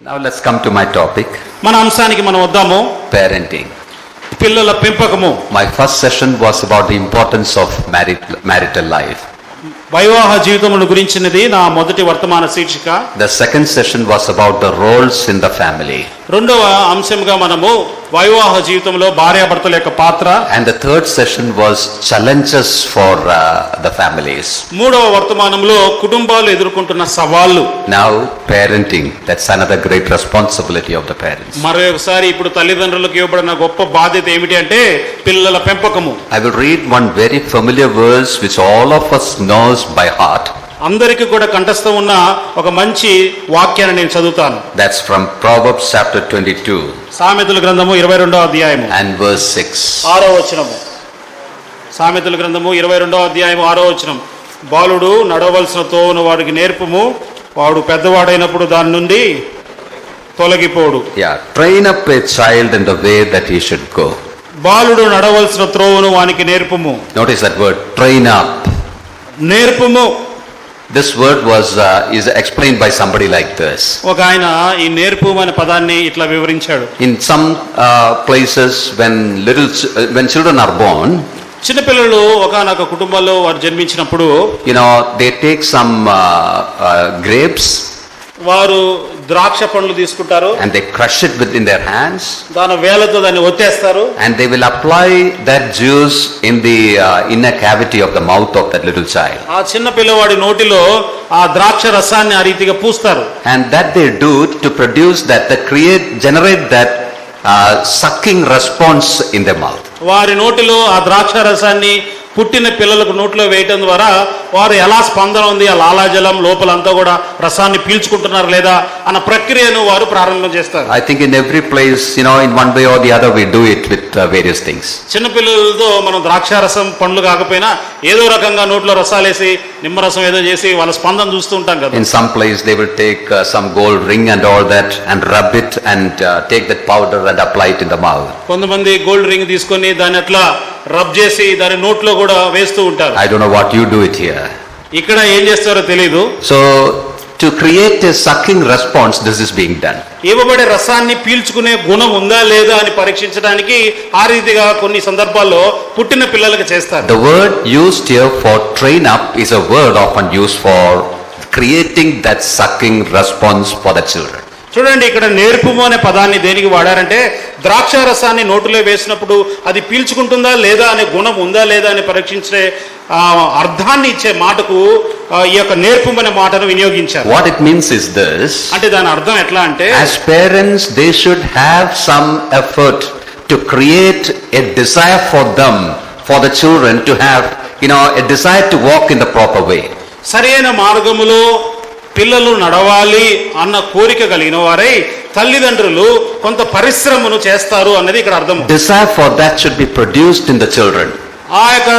Now let's come to my topic. మన అంశానికి మనం వద్దాము. Parenting. పిల్లల పెంపకము. My first session was about the importance of marital life. వైవాహ జీవితమును గురించినది నా మొదటి వర్తమాన శీర్షిక. The second session was about the roles in the family. రెండవ అంశంగా మనము వైవాహ జీవితంలో భార్యాభర్తల యొక్క పాత్ర. And the third session was challenges for the families. మూడవ వర్తమానంలో కుటుంబాలు ఎదుర్కొంటున్న సవాళ్లు. Now parenting, that's another great responsibility of the parents. మరొకసారి ఇప్పుడు తల్లిదండ్రులకు ఇవ్వబడిన గొప్ప బాధ్యత ఏమిటి అంటే పిల్లల పెంపకము. I will read one very familiar verse which all of us knows by heart. అందరికీ కూడా కంఠస్థం ఉన్న ఒక మంచి వాక్యాన్ని నేను చదువుతాను. That's from Proverbs chapter 22. సామెతల గ్రంథము 22వ అధ్యాయము and verse 6. 6వ వచనము. సామెతల గ్రంథము 22వ అధ్యాయము 6వ వచనం. బాలుడు నడవలసిన తోవను వాడికి నేర్పుము, వాడు పెద్దవాడైనప్పుడు దాని నుండి తొలగిపోడు. Yeah, train up a child in the way that he should go. బాలుడు నడవలసిన త్రోవను వానికి నేర్పుము. Notice that word, train up. నేర్పుము. This word is explained by somebody like this. ఒక ఆయన ఈ నేర్పు అనే పదాన్ని ఇట్లా వివరించాడు. In some places when children are born, చిన్నపిల్లలు ఒకనొక కుటుంబంలో వారు జన్మించినప్పుడు they take some grapes, వారు ద్రాక్ష పండ్లు తీసుకుంటారు, and they crush it within their hands, దాని వేలతో దాన్ని ఒత్తేస్తారు, and they will apply that juice in the inner cavity of the mouth of that little child. ఆ చిన్న పిల్లవాడి నోటిలో ఆ ద్రాక్ష రసాన్ని ఆ రీతిగా పూస్తారు. And that they do to produce that generate that sucking response in their mouth. వారి నోటిలో ఆ ద్రాక్ష రసాన్ని పుట్టిన పిల్లలకు నోట్లో వేయటం ద్వారా వారు ఎలా స్పందన ఉంది, ఆ లాలాజలం లోపలంతా కూడా రసాన్ని పీల్చుకుంటున్నారు లేదా అన్న ప్రక్రియను వారు ప్రారంభం చేస్తారు. I think in every place, in one way or the other, we do it with various things. చిన్న పిల్లలతో మనం ద్రాక్షారసం పండ్లు కాకపోయినా ఏదో రకంగా నోట్లో రసాలేసి నిమ్మరసం ఏదో చేసి వాళ్ళ స్పందన చూస్తూ ఉంటాం కదా. In some place they will take some gold ring and all that and rub it and take that powder and apply it in the mouth. కొంతమంది గోల్డ్ రింగ్ తీసుకొని దాన్ని అట్లా రబ్ చేసి దాని నోట్లో కూడా వేస్తూ ఉంటారు. I don't know what you do it here. ఇక్కడ ఏం చేస్తారో తెలియదు. So to create a sucking response, this is being done. ఇవ్వబడే రసాన్ని పీల్చుకునే గుణం ఉందా లేదా అని పరీక్షించడానికి ఆ రీతిగా కొన్ని సందర్భాల్లో పుట్టిన పిల్లలకు చేస్తారు. The word used here for train up is a word often used for creating that sucking response for the children. చూడండి, ఇక్కడ నేర్పుము అనే పదాన్ని దేనికి వాడారంటే ద్రాక్ష రసాన్ని నోటిలో వేసినప్పుడు అది పీల్చుకుంటుందా లేదా అనే గుణం ఉందా లేదా అని పరీక్షించే అర్థాన్ని ఇచ్చే మాటకు ఈ యొక్క నేర్పుము అనే మాటను వినియోగించారు. What it means is this. అంటే దాని అర్థం ఎట్లా అంటే, as parents they should have some effort to create a desire for them, for the children to have a desire to walk in the proper way. సరైన మార్గములో పిల్లలు నడవాలి అన్న కోరిక కలిగిన వారై తల్లిదండ్రులు కొంత పరిశ్రమను చేస్తారు అన్నది ఇక్కడ అర్థం. Desire for that should be produced in the children. ఆ యొక్క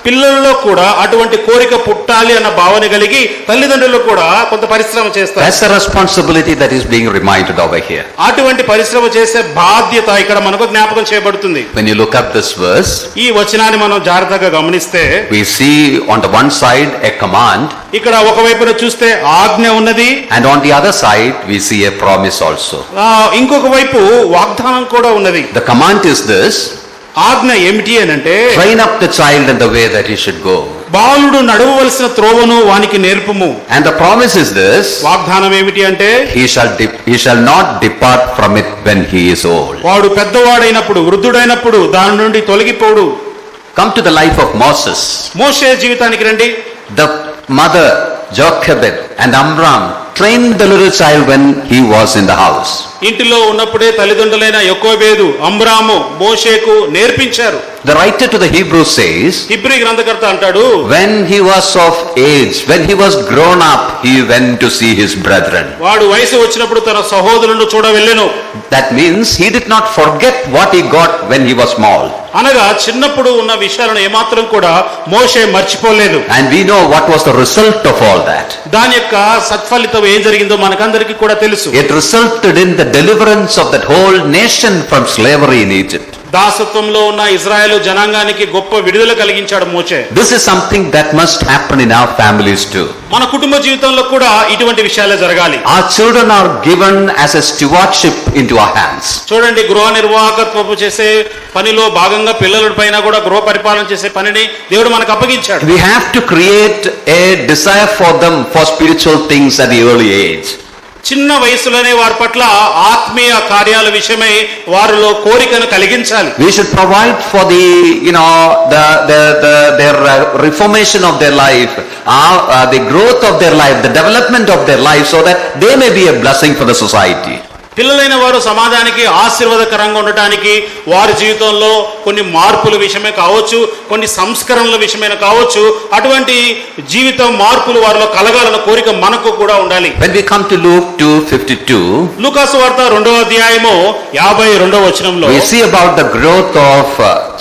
పిల్లల్లో కూడా అటువంటి కోరిక పుట్టాలి అన్న భావన కలిగి తల్లిదండ్రులు కూడా కొంత పరిశ్రమ చేస్తారు. That's the responsibility that is being reminded over here. అటువంటి పరిశ్రమ చేసే బాధ్యత ఇక్కడ మనకు జ్ఞాపకం చేయబడుతుంది. When you look up this verse, ఈ వచనాన్ని మనం జాగ్రత్తగా గమనిస్తే we see on the one side a command, ఇక్కడ ఒకవైపున చూస్తే ఆజ్ఞ ఉన్నది, and on the other side we see a promise also. ఇంకొక వైపు వాగ్దానం కూడా ఉన్నది. The command is this. ఆజ్ఞ ఏమిటి అని అంటే, train up the child in the way that he should go. బాలుడు నడవవలసిన త్రోవను వానికి నేర్పుము. And the promise is this. వాగ్దానం ఏమిటి అంటే, he shall not depart from it when he is old. వాడు పెద్దవాడైనప్పుడు వృద్ధుడైనప్పుడు దాని నుండి తొలగిపోడు. Come to the life of Moses. మోషే జీవితానికి రండి. The mother Jochebed and Amram trained the little child when he was in the house. ఇంటిలో ఉన్నప్పుడే తల్లిదండ్రులైన యొకోబేదు, అమ్రాము మోషేకు నేర్పించారు. The writer to the Hebrews says, Hebrew గ్రంథకర్త అంటాడు, when he was of age, when he was grown up, he went to see his brethren. వాడు వయసు వచ్చినప్పుడు తన సహోదరులను చూడ వెళ్ళెను. That means he did not forget what he got when he was small. అనగా చిన్నప్పుడు ఉన్న విషయాలను ఏమాత్రం కూడా మోషే మర్చిపోలేదు. And we know what was the result of all that. దాని యొక్క సత్ఫలితం ఏం జరిగిందో మనకందరికీ కూడా తెలుసు. It resulted in the deliverance of that whole nation from slavery in Egypt. దాసత్వంలో ఉన్న ఇజ్రాయెలు జనాంగానికి గొప్ప విడుదల కలిగించాడు మోషే. This is something that must happen in our families too. మన కుటుంబ జీవితంలో కూడా ఇటువంటి విషయాలే జరగాలి. Our children are given as a stewardship into our hands. చూడండి, గృహ నిర్వాహకత్వపు చేసే పనిలో భాగంగా పిల్లల పైన కూడా గృహ పరిపాలన చేసే పనిని దేవుడు మనకు అప్పగించాడు. We have to create a desire for them for spiritual things at the early age. చిన్న వయసులోనే వారి పట్ల ఆత్మీయ కార్యాల విషయమై వారిలో కోరికను కలిగించాలి. We should provide for their reformation of their life, the growth of their life, the development of their life, so that they may be a blessing for the society. పిల్లలైన వారు సమాజానికి ఆశీర్వాదకరంగా ఉండటానికి వారి జీవితంలో కొన్ని మార్పుల విషయమే కావచ్చు, కొన్ని సంస్కరణల విషయమైన కావచ్చు, అటువంటి జీవితం మార్పులు వారిలో కలగాలన్న కోరిక మనకు కూడా ఉండాలి. When we come to Luke 2:52, లూకాసు వార్త 2వ అధ్యాయము 52వ వచనంలో we see about the growth of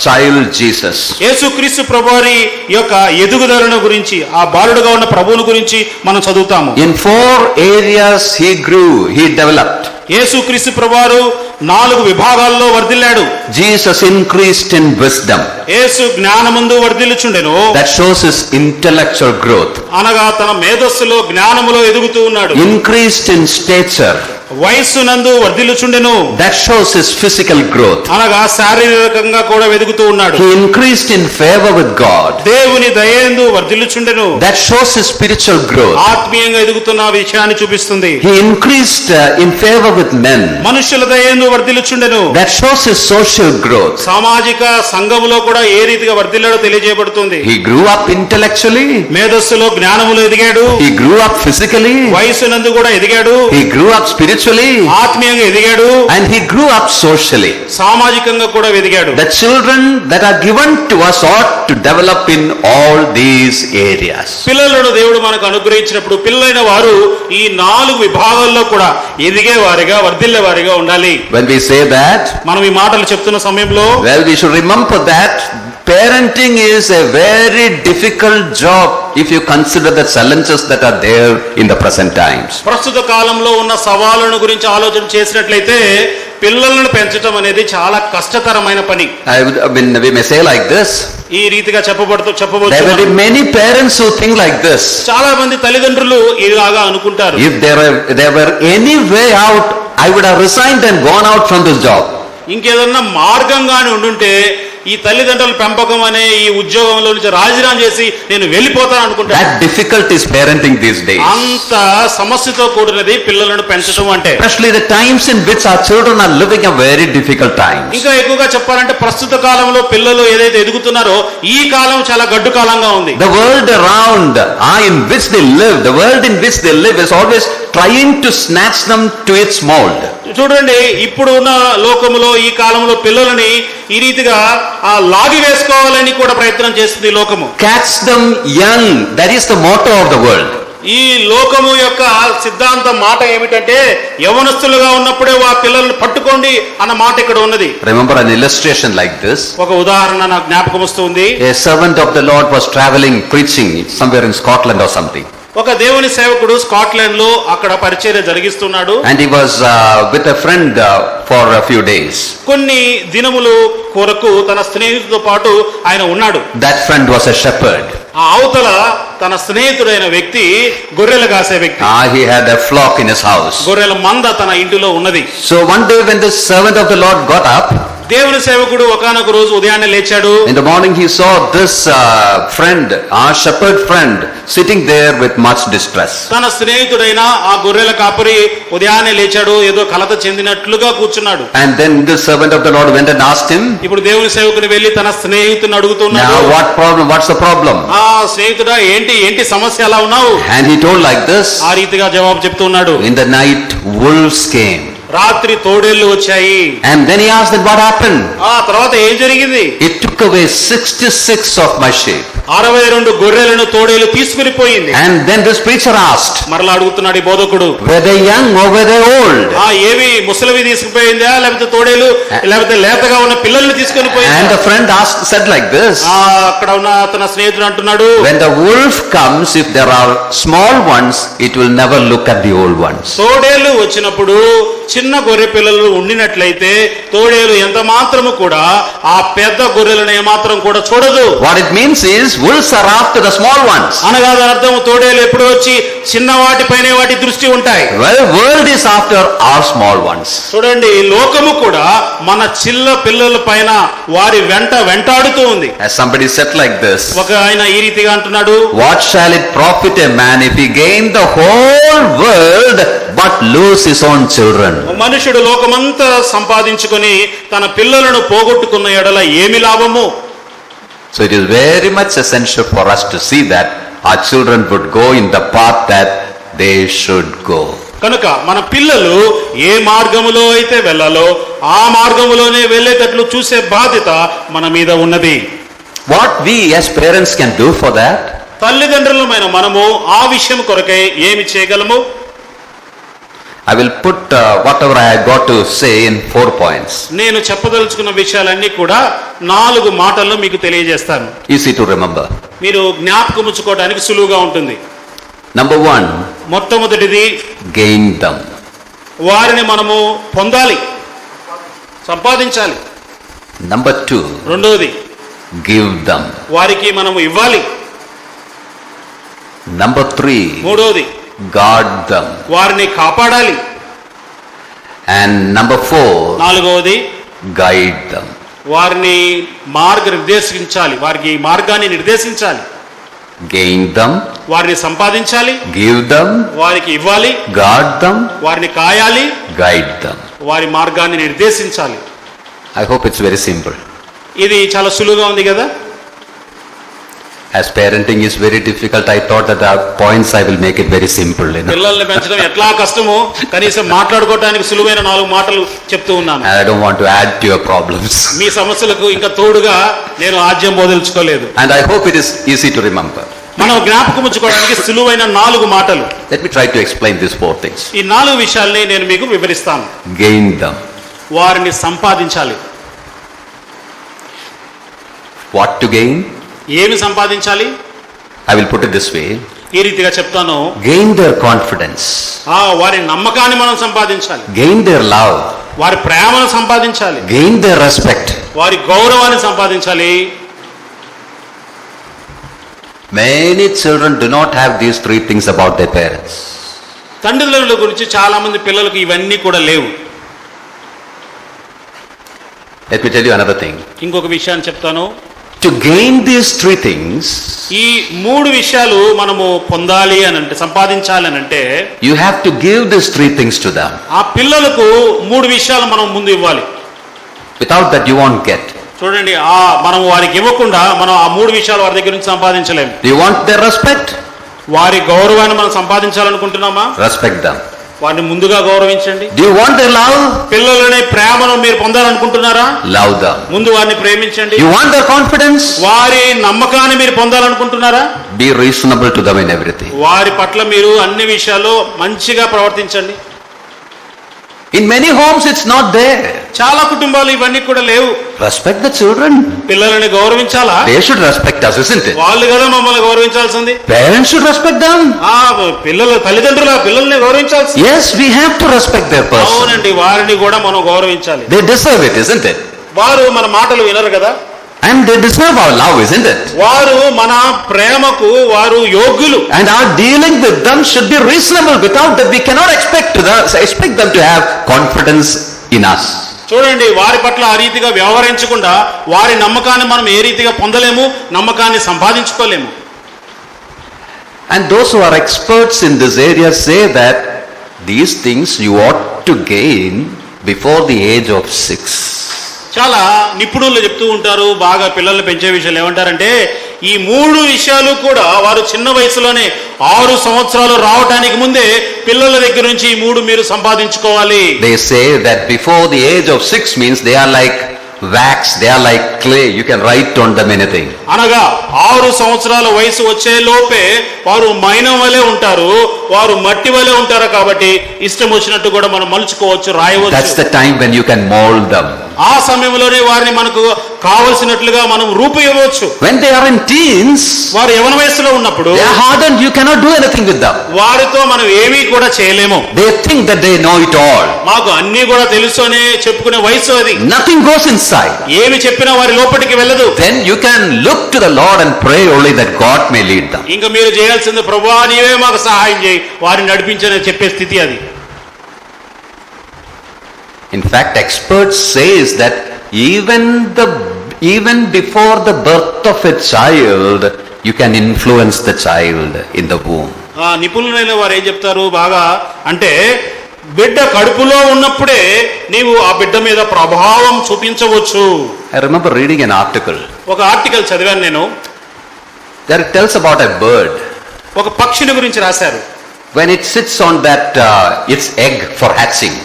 child Jesus. యేసుక్రీస్తు ప్రభువారి యొక్క ఎదుగుదలను గురించి, ఆ బాలుడుగా ఉన్న ప్రభువుని గురించి మనం చదువుతాము. In 4 areas he grew, he developed. యేసుక్రీస్తు ప్రభువారు 4 విభాగాల్లో వర్ధిల్లాడు. Jesus increased in wisdom. Yesu జ్ఞానమందు వర్ధిల్లుచుండెను. That shows his intellectual growth. అనగా తన మేధస్సులో జ్ఞానములో ఎదుగుతూ ఉన్నాడు. Increased in stature. వయస్సునందు వర్ధిల్లుచుండెను. That shows his physical growth. అనగా శారీరకంగా కూడా ఎదుగుతూ ఉన్నాడు. He increased in favor with God. దేవుని దయయందు వర్ధిల్లుచుండెను. That shows his spiritual growth. ఆత్మీయంగా ఎదుగుతున్న విషయాన్ని చూపిస్తుంది. He increased in favor with men. మనుషుల దయయందు వర్ధిల్లుచుండెను. That shows his social growth. సామాజిక సంఘములో కూడా ఏ రీతిగా వర్ధిల్లాడో తెలియజేయబడుతుంది. He grew up intellectually. మేధస్సులో జ్ఞానములో ఎదిగాడు. He grew up physically. వయస్సునందు కూడా ఎదిగాడు. He grew up spiritually. ఆత్మీయంగా ఎదిగాడు. And he grew up socially. సామాజికంగా కూడా ఎదిగాడు. The children that are given to us ought to develop in all these areas. పిల్లలను దేవుడు మనకు అనుగ్రహించినప్పుడు పిల్లలైన వారు ఈ 4 విభాగాల్లో కూడా ఎదిగే వారిగా, వర్ధిల్లే వారిగా ఉండాలి. When we say that, మనం ఈ మాటలు చెప్తున్న సమయంలో well, we should remember that parenting is a very difficult job if you consider the challenges that are there in the present times. ప్రస్తుత కాలంలో ఉన్న సవాళ్ళను గురించి ఆలోచన చేసినట్లయితే పిల్లలను పెంచడం అనేది చాలా కష్టతరమైన పని. We may say like this. ఈ రీతిగా There will చెప్పవచ్చు. be many parents who think like this. చాలా మంది తల్లిదండ్రులు ఇలాగా అనుకుంటారు. If there were any way out, I would have resigned and gone out from this job. ఇంకేదన్నా మార్గంగానే ఉండుంటే ఈ తల్లిదండ్రుల పెంపకం అనే ఈ ఉద్యోగంలో నుంచి రాజీనామా చేసి నేను వెళ్ళిపోతాను అనుకుంటాను. That difficult is parenting these days. అంత సమస్యతో కూడినది పిల్లలను పెంచడం అంటే. Especially the times in which our children are living a very difficult times. ఇంకా ఎక్కువగా చెప్పాలంటే ప్రస్తుత కాలంలో పిల్లలు ఏదైతే ఎదుగుతున్నారో ఈ కాలం చాలా గడ్డు కాలంగా ఉంది. The world around in which they live, the world in which they live is always trying to snatch them to its mold. చూడండి, ఇప్పుడు ఉన్న లోకములో ఈ కాలంలో పిల్లలని ఈ రీతిగా లాగి వేసుకోవాలని కూడా ప్రయత్నం చేస్తుంది ఈ లోకము. Catch them young. That is the motto of the world. ఈ లోకము యొక్క సిద్ధాంత మాట ఏమిటంటే యవనస్తులుగా ఉన్నప్పుడే ఆ పిల్లల్ని పట్టుకోండి అన్న మాట ఇక్కడ ఉన్నది. Remember an illustration like this. ఒక ఉదాహరణ నాకు జ్ఞాపకం వస్తుంది. A servant of the Lord was traveling preaching somewhere in Scotland or something. ఒక దేవుని సేవకుడు స్కాట్లాండ్ లో అక్కడ పరిచర్య జరిగిస్తున్నాడు. And he was with a friend for a few days. కొన్ని దినములు కొరకు తన స్నేహితుడితో పాటు ఆయన ఉన్నాడు. That friend was a shepherd. ఆ అవతల తన స్నేహితుడైన వ్యక్తి గొర్రెలు కాసే వ్యక్తి. He had a flock in his house. గొర్రెల మంద తన ఇంటిలో ఉన్నది. So one day when the servant of the Lord got up, దేవుని సేవకుడు ఒకానొక రోజు ఉదయాన్నే లేచాడు. in the morning he saw this friend, our shepherd friend, sitting there with much distress. తన స్నేహితుడైన ఆ గొర్రెల కాపరి ఉదయాన్నే లేచాడు, ఏదో కలత చెందినట్లుగా కూర్చున్నాడు. And then the servant of the Lord went and asked him, ఇప్పుడు దేవుని సేవకుడు వెళ్లి తన స్నేహితుడిని అడుగుతున్నాడు. now what problem? What's the problem? ఆ స్నేహితుడా, ఏంటి సమస్య, ఎలా ఉన్నావు? And he told like this, ఆ రీతిగా జవాబు చెప్తున్నాడు. in the night wolves came. రాత్రి తోడేళ్లు వచ్చాయి. And then he asked that what happened? ఆ తర్వాత ఏం జరిగింది? It took away 66 of my sheep. 62 గొర్రెలను తోడేలు తీసుకుని పోయింది. And then this preacher asked, మరలా అడుగుతున్నాడు ఈ బోధకుడు, were they young or were they old? ఏవి ముసలివి తీసుకుపోయిందా లేకపోతే తోడేలు లేకపోతే లేతగా ఉన్న పిల్లల్ని తీసుకొని పోయిందా? And the friend said like this, అక్కడ ఉన్న అతని స్నేహితుడు అంటున్నాడు, when the wolf comes, if there are small ones, it will never look at the old ones. తోడేలు వచ్చినప్పుడు చిన్న గొర్రె పిల్లలు ఉండినట్లయితే తోడేలు ఎంత మాత్రము కూడా ఆ పెద్ద గొర్రెలను ఏమాత్రం కూడా చూడదు. What it means is, wolves are after the small ones. అనగా దాని అర్థం తోడేలు ఎప్పుడు వచ్చి చిన్న వాటిపైనే వాటి దృష్టి ఉంటాయి. Well, world is after our small ones. చూడండి, లోకము కూడా మన చిన్న పిల్లల పైన వారి వెంటాడుతూ ఉంది. As somebody said like this, ఒక ఆయన ఈ రీతిగా అంటున్నాడు, what shall it profit a man if he gain the whole world but lose his own children? మనుషుడు లోకమంతా సంపాదించుకొని తన పిల్లలను పోగొట్టుకున్న ఎడల ఏమి లాభము? So it is very much essential for us to see that our children would go in the path that they should go. కనుక మన పిల్లలు ఏ మార్గములో అయితే వెళ్ళాలో ఆ మార్గములోనే వెళ్ళేటట్లు చూసే బాధ్యత మన మీద ఉన్నది. What we as parents can do for that? తల్లిదండ్రులమైన మనము ఆ విషయం కొరకై ఏమి చేయగలము? I will put whatever I got to say in 4 points. నేను చెప్పదలుచుకున్న విషయాలన్నీ కూడా 4 మాటల్లో మీకు తెలియజేస్తాను. Easy to remember. మీరు జ్ఞాపకం ఉంచుకోవడానికి సులువుగా ఉంటుంది. Number 1, మొట్టమొదటిది, gain them. వారిని మనము పొందాలి, సంపాదించాలి. Number 2, రెండవది, give them. వారికి మనము ఇవ్వాలి. Number 3, మూడవది, guard them. వారిని కాపాడాలి. And number 4, నాలుగవది, guide them. వారిని నిర్దేశించాలి, వారికి మార్గాన్ని నిర్దేశించాలి. Gain them, వారిని సంపాదించాలి, give them, వారికి ఇవ్వాలి, guard them, వారిని కాయాలి, guide them. వారి మార్గాన్ని నిర్దేశించాలి. I hope it's very simple. ఇది చాలా సులువుగా ఉంది కదా. As parenting is very difficult, I thought that the points I will make it very simple. పిల్లల్ని పెంచడం ఎట్లా కష్టమో కనీసం మాట్లాడుకోవడానికి సులువైన 4 మాటలు చెప్తూ ఉన్నాను. I don't want to add to your problems. మీ సమస్యలకు ఇంకా తోడుగా నేను ఆజ్యం బోధించుకోలేదు. And I hope it is easy to remember. మనం జ్ఞాపకం ఉంచుకోవడానికి సులువైన 4 మాటలు. Let me try to explain these 4 things. ఈ 4 విషయాల్ని నేను మీకు వివరిస్తాను. Gain them. వారిని సంపాదించాలి. What to gain? ఏమి సంపాదించాలి? I will put it this way. ఈ రీతిగా చెప్తాను. Gain their confidence. వారి నమ్మకాన్ని మనం సంపాదించాలి. Gain their love. వారి ప్రేమను సంపాదించాలి. Gain their respect. వారి గౌరవాన్ని సంపాదించాలి. Many children do not have these 3 things about their parents. తండ్రుల గురించి చాలా మంది పిల్లలకు ఇవన్నీ కూడా లేవు. Let me tell you another thing. ఇంకొక విషయాన్ని చెప్తాను. To gain these 3 things, ఈ 3 విషయాలు మనము పొందాలి అని అంటే, సంపాదించాలి అని అంటే, you have to give these 3 things to them. ఆ పిల్లలకు 3 విషయాలు మనం ముందు ఇవ్వాలి. Without that you won't get. చూడండి, మనం వారికి ఇవ్వకుండా మనం ఆ 3 విషయాలు వారి దగ్గర నుంచి సంపాదించలేము. Do you want their respect? వారి గౌరవాన్ని మనం సంపాదించాలనుకుంటున్నామా? Respect them. వారిని ముందుగా గౌరవించండి. Do you want their love? పిల్లలని ప్రేమను మీరు పొందాలనుకుంటున్నారా? Love them. ముందు వారిని ప్రేమించండి. You want their confidence? వారి నమ్మకాన్ని మీరు పొందాలనుకుంటున్నారా? Be reasonable to them in everything. వారి పట్ల మీరు అన్ని విషయాల్లో మంచిగా ప్రవర్తించండి. In many homes it's not there. చాలా కుటుంబాలు ఇవన్నీ కూడా లేవు. Respect the children. పిల్లలని గౌరవించాలా? They should respect us, isn't it? వాళ్ళు కదా మమ్మల్ని గౌరవించాల్సింది. Parents should respect them. తల్లిదండ్రుల పిల్లల్ని గౌరవించాల్సింది. Yes, we have to respect their person. అవునండి, వారిని కూడా మనం గౌరవించాలి. They deserve it, isn't it? వారు మన మాటలు వినరు కదా. And they deserve our love, isn't it? వారు మన ప్రేమకు వారు యోగ్యులు. And our dealing with them should be reasonable. Without that we cannot expect them to have confidence in us. చూడండి, వారి పట్ల ఆ రీతిగా వ్యవహరించకుండా వారి నమ్మకాన్ని మనం ఏ రీతిగా పొందలేము, నమ్మకాన్ని సంపాదించుకోలేము. And those who are experts in this area say that these things you ought to gain before the age of 6. చాలా నిపుణులు చెప్తూ ఉంటారు, బాగా పిల్లల్ని పెంచే విషయాలు ఏమంటారంటే, ఈ 3 విషయాలు కూడా వారు చిన్న వయసులోనే 6 సంవత్సరాలు రావడానికి ముందే పిల్లల దగ్గర నుంచి ఈ 3 మీరు సంపాదించుకోవాలి. They say that before the age of 6 means they are like wax, they are like clay, you can write on them anything. అనగా 6 సంవత్సరాల వయసు వచ్చే లోపే వారు మైనం వలె ఉంటారు, వారు మట్టి వలె ఉంటారు, కాబట్టి ఇష్టం వచ్చినట్టు కూడా మనం మలుచుకోవచ్చు, That's రాయవచ్చు. the time when you can mold them. ఆ సమయంలోనే వారిని మనకు కావలసినట్లుగా మనం రూపుయివ్వచ్చు. When they are in teens, వారు యవన వయసులో ఉన్నప్పుడు they are hardened, you cannot do anything with them. వారితో మనం ఏమీ కూడా చేయలేము. They think that they know it all. మాకు అన్ని కూడా తెలుసు అని చెప్పుకునే వయసు అది. Nothing goes inside. ఏమి చెప్పినా వారి లోపలికి వెళ్ళదు. Then you can look to the Lord and pray only that God may lead them. ఇంకా మీరు చేయాల్సింది, ప్రభువా నీవే మాకు సహాయం చేయి, వారిని నడిపించని చెప్పే స్థితి అది. In fact, experts says that even before the birth of a child, you can influence the child in the womb. నిపుణులైన వారు ఏం చెప్తారు బాగా అంటే, బిడ్డ కడుపులో ఉన్నప్పుడే నీవు ఆ బిడ్డ మీద ప్రభావం చూపించవచ్చు. I remember reading an article. ఒక ఆర్టికల్ చదివాను నేను. There it tells about a bird. ఒక పక్షిని గురించి రాశారు. When it sits on that its egg for hatching,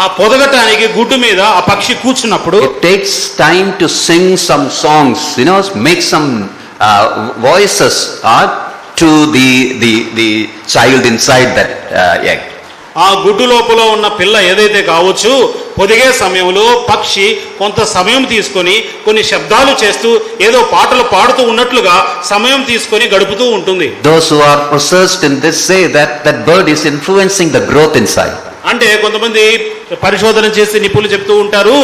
ఆ పొదగటానికి గుడ్డు మీద ఆ పక్షి కూర్చున్నప్పుడు it takes time to sing some songs, make some voices to the child inside that egg. ఆ గుడ్డు లోపల ఉన్న పిల్ల ఏదైతే కావచ్చు, పొదిగే సమయంలో పక్షి కొంత సమయం తీసుకొని కొన్ని శబ్దాలు చేస్తూ ఏదో పాటలు పాడుతూ ఉన్నట్లుగా సమయం తీసుకొని గడుపుతూ ఉంటుంది. Those who are researched in this say that that bird is influencing the growth inside. అంటే కొంతమంది పరిశోధన చేసి నిపుణులు చెప్తూ ఉంటారు,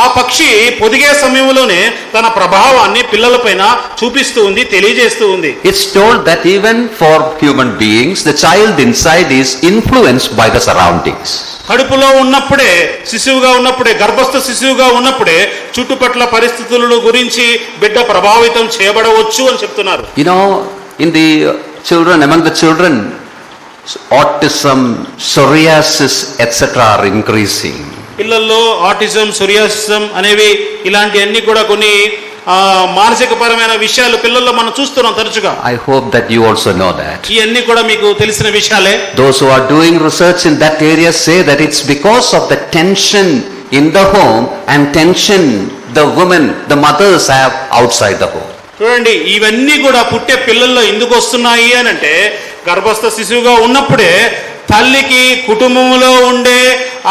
ఆ పక్షి పొదిగే సమయంలోనే తన ప్రభావాన్ని పిల్లలపైన చూపిస్తూ ఉంది, తెలియజేస్తూ ఉంది. It's told that even for human beings, the child inside is influenced by the surroundings. కడుపులో ఉన్నప్పుడే, శిశువుగా ఉన్నప్పుడే, గర్భస్థ శిశువుగా ఉన్నప్పుడే చుట్టుపట్ల పరిస్థితులను గురించి బిడ్డ ప్రభావితం చేయబడవచ్చు అని చెప్తున్నారు. In the children, among the children, autism, psoriasis, etc. are increasing. పిల్లల్లో ఆటిజం, సోరియాసిజం అనేవి ఇలాంటి అన్ని కూడా కొన్ని మానసిక పరమైన విషయాలు పిల్లల్లో మనం చూస్తున్నాం తరచుగా. I hope that you also know that. ఇవన్నీ కూడా మీకు తెలిసిన విషయాలే. Those who are doing research in that area say that it's because of the tension in the home and tension the women, the mothers have outside the home. చూడండి, ఇవన్నీ కూడా పుట్టే పిల్లల్లో ఎందుకు వస్తున్నాయి అని అంటే, గర్భస్థ శిశువుగా ఉన్నప్పుడే తల్లికి కుటుంబంలో ఉండే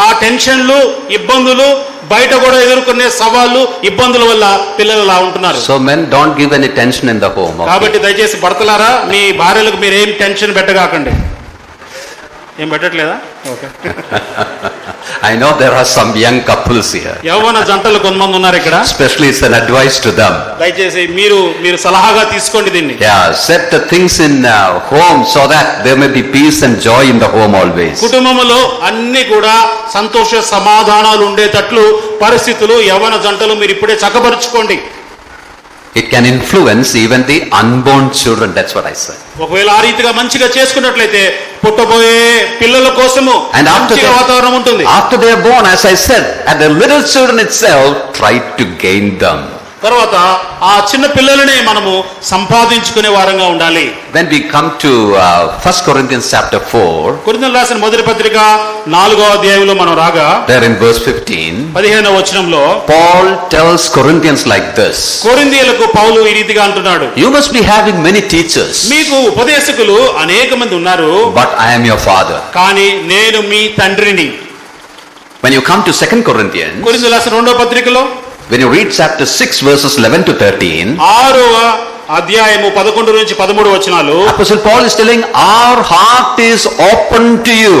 ఆ టెన్షన్లు, ఇబ్బందులు, బయట కూడా ఎదుర్కొనే సవాళ్ళు, ఇబ్బందుల వల్ల పిల్లలు అలా ఉంటున్నారు. So men, don't give any tension in the home. కాబట్టి దయచేసి భర్తలారా, మీ భార్యలకు మీరు ఏం టెన్షన్ పెట్టగాకండి. ఏం పెట్టట్లేదా? Okay. I know there are some young couples here. యవ్వన జంటలు కొంతమంది ఉన్నారు ఇక్కడ. Especially it's an advice to them. దయచేసి మీరు సలహాగా తీసుకోండి దీన్ని. Yeah, set the things in home so that there may be peace and joy in the home always. కుటుంబంలో అన్ని కూడా సంతోష సమాధానాలు ఉండేటట్లు పరిస్థితులు యవ్వన జంటలు మీరు ఇప్పుడే చక్కబరుచుకోండి. It can influence even the unborn children. That's what I said. ఒకవేళ ఆ రీతిగా మంచిగా చేసుకున్నట్లయితే పుట్టబోయే పిల్లల కోసము మంచిగా వాతావరణం ఉంటుంది. After they are born, as I said, and the little children itself try to gain them. తర్వాత ఆ చిన్న పిల్లలనే మనము సంపాదించుకునే వారంగా ఉండాలి. When we come to 1 Corinthians chapter 4, కొరింథీయులకు రాసిన మొదటి పత్రిక 4వ అధ్యాయంలో మనం రాగా, there in verse 15, 15వ వచనంలో Paul tells Corinthians like this. కొరింథీయులకు పౌలు ఈ రీతిగా అంటున్నాడు, You must be having many teachers, మీకు ఉపదేశకులు అనేక మంది ఉన్నారు, but I am your father. కానీ నేను మీ తండ్రిని. When you come to 2 Corinthians, కొరింథీయులకు రాసిన 2వ పత్రికలో when you read chapter 6 verses 11 to 13, 6వ అధ్యాయము 11 నుంచి 13 వచనాలు, Apostle Paul is telling, our heart is open to you.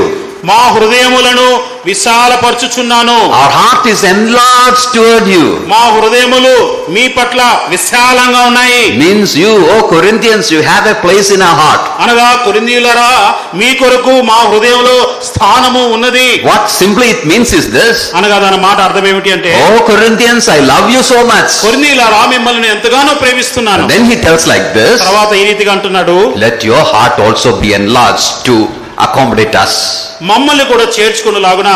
మా హృదయములను విశాలపరచుచున్నాను. Our heart is enlarged toward you. మా హృదయములు మీ పట్ల విశాలంగా ఉన్నాయి. Means you, oh Corinthians, you have a place in our heart. అనగా కొరింథీయులారా, మీ కొరకు మా హృదయంలో స్థానము ఉన్నది. What simply it means is this. అనగా దాని మాట అర్థం ఏమిటి అంటే, Oh Corinthians, I love you so much. కొరింథీయులారా, మిమ్మల్ని ఎంతగానో ప్రేమిస్తున్నాను. And then he tells like this, తర్వాత ఈ రీతిగా అంటున్నాడు, let your heart also be enlarged to accommodate us. మమ్మల్ని కూడా చేర్చుకునేలాగున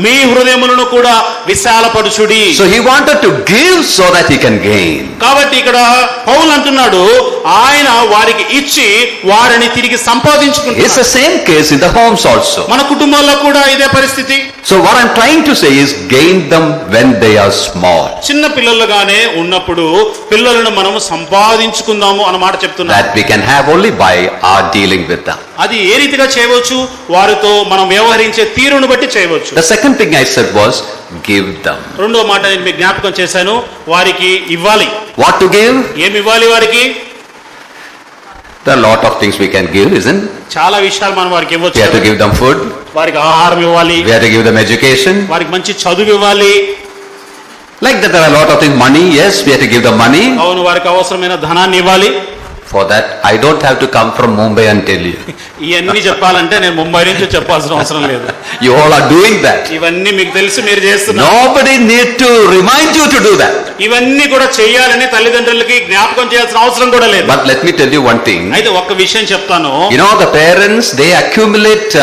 మీ హృదయములను కూడా విశాలపరుచుడి. So he wanted to give so that he can gain. కాబట్టి ఇక్కడ పౌలు అంటున్నాడు ఆయన వారికి ఇచ్చి వారిని తిరిగి It's సంపాదించుకుంటున్నాడు. the same case in the homes also. మన కుటుంబాల్లో కూడా ఇదే పరిస్థితి. So what I'm trying to say is gain them when they are small. చిన్న పిల్లలుగానే ఉన్నప్పుడు పిల్లలను మనము సంపాదించుకుందాము అన్నమాట చెప్తున్నా. That we can have only by our dealing with them. అది ఏ రీతిగా చేయవచ్చు, వారితో మనం వ్యవహరించే తీరును బట్టి చేయవచ్చు. The second thing I said was give them. రెండో మాట నేను మీకు జ్ఞాపకం చేశాను, వారికి ఇవ్వాలి. What to give? ఏమి ఇవ్వాలి వారికి? There are a lot of things we can give, isn't? చాలా విషయాలు మనం వారికి We have to ఇవ్వచ్చు. give them food. వారికి ఆహారం ఇవ్వాలి, We have to give them education. వారికి మంచి చదువు ఇవ్వాలి. Like that, there are a lot of things. Money, yes, we have to give them money. అవును, వారికి అవసరమైన ధనాన్ని ఇవ్వాలి. For that, I don't have to come from Mumbai and tell you. ఇవన్నీ చెప్పాలంటే నేను ముంబై నుంచి చెప్పాల్సిన అవసరం లేదు. You all are doing that. ఇవన్నీ మీకు తెలుసు, మీరు చేస్తున్నారు. Nobody need to remind you to do that. ఇవన్నీ కూడా చేయాలని తల్లిదండ్రులకి జ్ఞాపకం చేయాల్సిన అవసరం కూడా లేదు. But let me tell you one thing. అయితే ఒక్క విషయం చెప్తాను. You know, the parents, they accumulate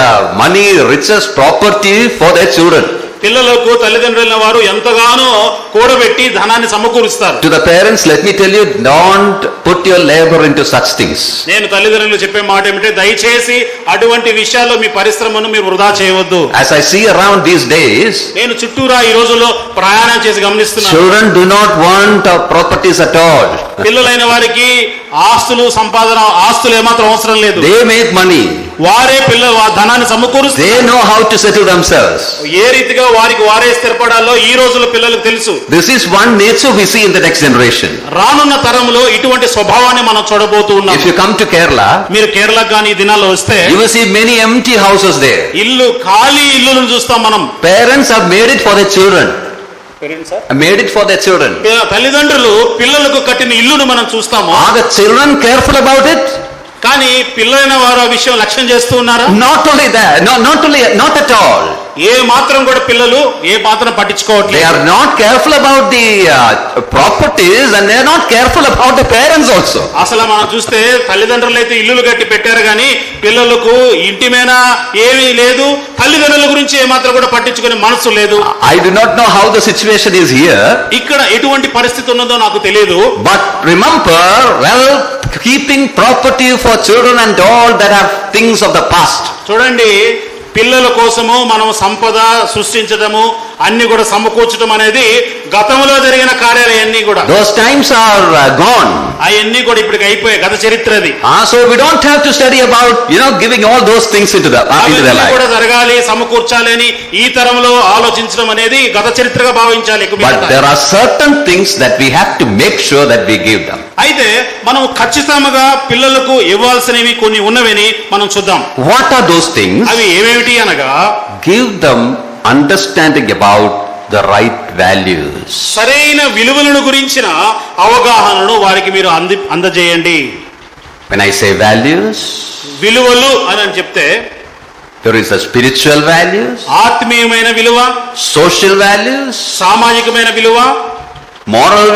money, riches, property for their children. పిల్లలకు తల్లిదండ్రుల వారు ఎంతగానో కూడబెట్టి ధనాన్ని సమకూరుస్తారు. To the parents, let me tell you, don't put your labor into such things. నేను తల్లిదండ్రులు చెప్పే మాట ఏమిటంటే, దయచేసి అటువంటి విషయాల్లో మీ పరిశ్రమను మీరు వృధా చేయవద్దు. As I see around these days, నేను చుట్టూరా ఈ రోజుల్లో ప్రయాణం చేసి గమనిస్తున్నాను. children do not want properties at all. పిల్లలైన వారికి ఆస్తులు ఏమాత్రం అవసరం లేదు. They make money. వారే ధనాన్ని సమకూరుస్తారు. They know how to settle themselves. ఏ రీతిగా వారికి వారే స్థిరపడాలో ఈ రోజుల్లో పిల్లలకు తెలుసు. This is one nature we see in the next generation. రానున్న తరంలో ఇటువంటి స్వభావాన్ని మనం చూడబోతూ ఉన్నాం. If you come to Kerala, మీరు కేరళకు గాని ఈ దినాల్లో వస్తే you will see many empty houses there. ఖాళీ ఇల్లులను చూస్తాం మనం. Parents have made it for their children. Made it for their children. తల్లిదండ్రులు పిల్లలకు కట్టిన ఇల్లును మనం చూస్తాము. Are the children careful about it? కానీ పిల్లలైన వారు ఆ విషయం లక్ష్యం చేస్తూ ఉన్నారా? Not only that, not at all. ఏ మాత్రం కూడా పిల్లలు ఏ మాత్రం They పట్టించుకోవట్లేదు. are not careful about the properties and they are not careful about the parents also. అసలు మనం చూస్తే తల్లిదండ్రులు అయితే ఇల్లులు కట్టి పెట్టారు కానీ పిల్లలకు ఇంటి మీద ఏమీ లేదు, తల్లిదండ్రుల గురించి ఏమాత్రం కూడా పట్టించుకునే మనసు లేదు. I do not know how the situation is here. ఇక్కడ ఎటువంటి పరిస్థితి ఉన్నదో నాకు తెలియదు. But remember, well, keeping property for children and all that are things of the past. చూడండి, పిల్లల కోసము మనం సంపద సృష్టించడము అన్ని కూడా సమకూర్చడం అనేది గతంలో జరిగిన కార్యాలన్నీ కూడా Those times are gone. అవన్నీ కూడా ఇప్పటికి అయిపోయాయి, గత చరిత్ర అది. So we don't have to study about, giving all those things into their life. కూడా జరగాలి, సమకూర్చాలి అని ఈ తరంలో ఆలోచించడం అనేది గత చరిత్రగా భావించాలి. But there are certain things that we have to make sure that we give them. అయితే మనం ఖచ్చితంగా పిల్లలకు ఇవ్వాల్సినవి కొన్ని ఉన్నవని మనం చూద్దాం. What are those things? అవి ఏమేమిటి అనగా, Give them understanding about the right values. సరైన విలువలను గురించిన అవగాహనను వారికి మీరు అందజేయండి. When I say values, విలువలు అని చెప్తే there is a spiritual values, ఆత్మీయమైన విలువ, social values, సామాజికమైన విలువ, moral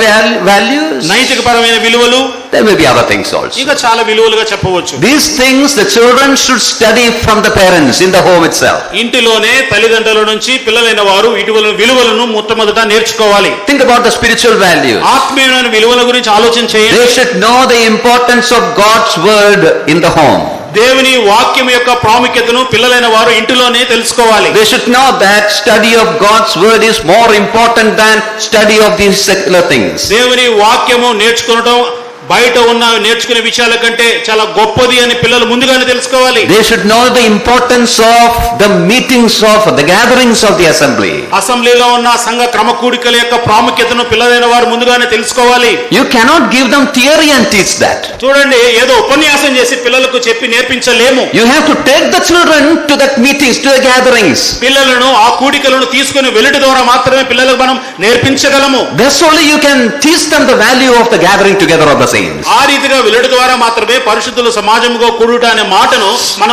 values. నైతికపరమైన విలువలు, There may be other things also. ఇంకా చాలా విలువలుగా చెప్పవచ్చు. These things the children should study from the parents in the home itself. ఇంటిలోనే తల్లిదండ్రుల నుంచి పిల్లలైన వారు ఇటువంటి విలువలను మొట్టమొదట నేర్చుకోవాలి. Think about the spiritual values. ఆత్మీయమైన విలువల గురించి ఆలోచన చేయండి. They should know the importance of God's word in the home. దేవుని వాక్యం యొక్క ప్రాముఖ్యతను పిల్లలైన వారు ఇంటిలోనే తెలుసుకోవాలి. They should know that study of God's word is more important than study of these secular things. దేవుని వాక్యము నేర్చుకోవడం బయట ఉన్న నేర్చుకునే విషయాల కంటే చాలా గొప్పది అని పిల్లలు ముందుగానే తెలుసుకోవాలి. They should know the importance of the meetings of the gatherings of the assembly. అసెంబ్లీలో ఉన్న సంఘ క్రమ కూడికల యొక్క ప్రాముఖ్యతను పిల్లలైన వారు ముందుగానే తెలుసుకోవాలి. You cannot give them theory and teach that. చూడండి, ఏదో ఉపన్యాసం చేసి పిల్లలకు చెప్పి నేర్పించలేము. You have to take the children to that meetings, to the gatherings. పిల్లలను ఆ కూడికలను తీసుకుని వెళ్ళడం ద్వారా మాత్రమే పిల్లలకు మనం నేర్పించగలము. That's only you can teach them the value of the gathering together of the saints. ఆ రీతిగా వెళ్ళడం ద్వారా మాత్రమే పరిశుద్ధులు సమాజముగా కూడుట అనే మాటను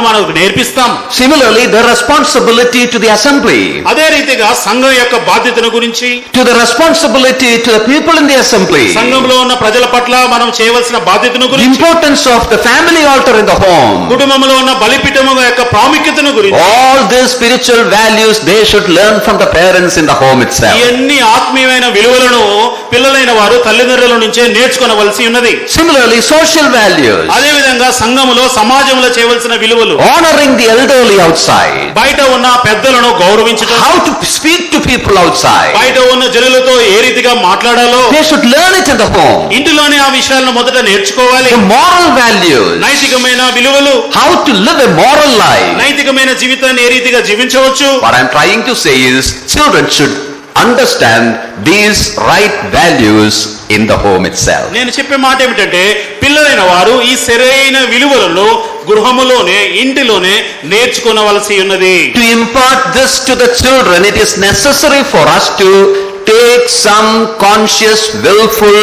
మనకు నేర్పిస్తాం. Similarly, the responsibility to the assembly, అదే రీతిగా సంఘం యొక్క బాధ్యతను గురించి, to the responsibility to the people in the assembly, సంఘంలో ఉన్న ప్రజల పట్ల మనం చేయవలసిన బాధ్యతను the గురించి, importance of the family altar in the home, కుటుంబంలో ఉన్న బలిపీఠము యొక్క ప్రాముఖ్యతను గురించి, all these spiritual values they should learn from the parents in the home itself. ఇవన్నీ ఆత్మీయమైన విలువలను పిల్లలైన వారు తల్లిదండ్రుల నుంచే నేర్చుకోవలసి ఉన్నది. Similarly, social values, అదే విధంగా సంఘములో సమాజంలో చేయవలసిన విలువలు, honoring the elderly outside, బయట ఉన్న పెద్దలను గౌరవించడం, how to speak to people outside, బయట ఉన్న జనులతో ఏ రీతిగా మాట్లాడాలో they should learn it in the home. ఇంటిలోనే ఆ విషయాలను మొదట నేర్చుకోవాలి. The moral values, నైతికమైన విలువలు, how to live a moral life. నైతికమైన జీవితాన్ని ఏ రీతిగా జీవించవచ్చు. What I'm trying to say is children should understand these right values in the home itself. నేను చెప్పే మాట ఏమిటంటే పిల్లలైన వారు ఈ సరైన విలువలను గృహములోనే ఇంటిలోనే నేర్చుకోవలసి ఉన్నది. To impart this to the children, it is necessary for us to take some conscious, willful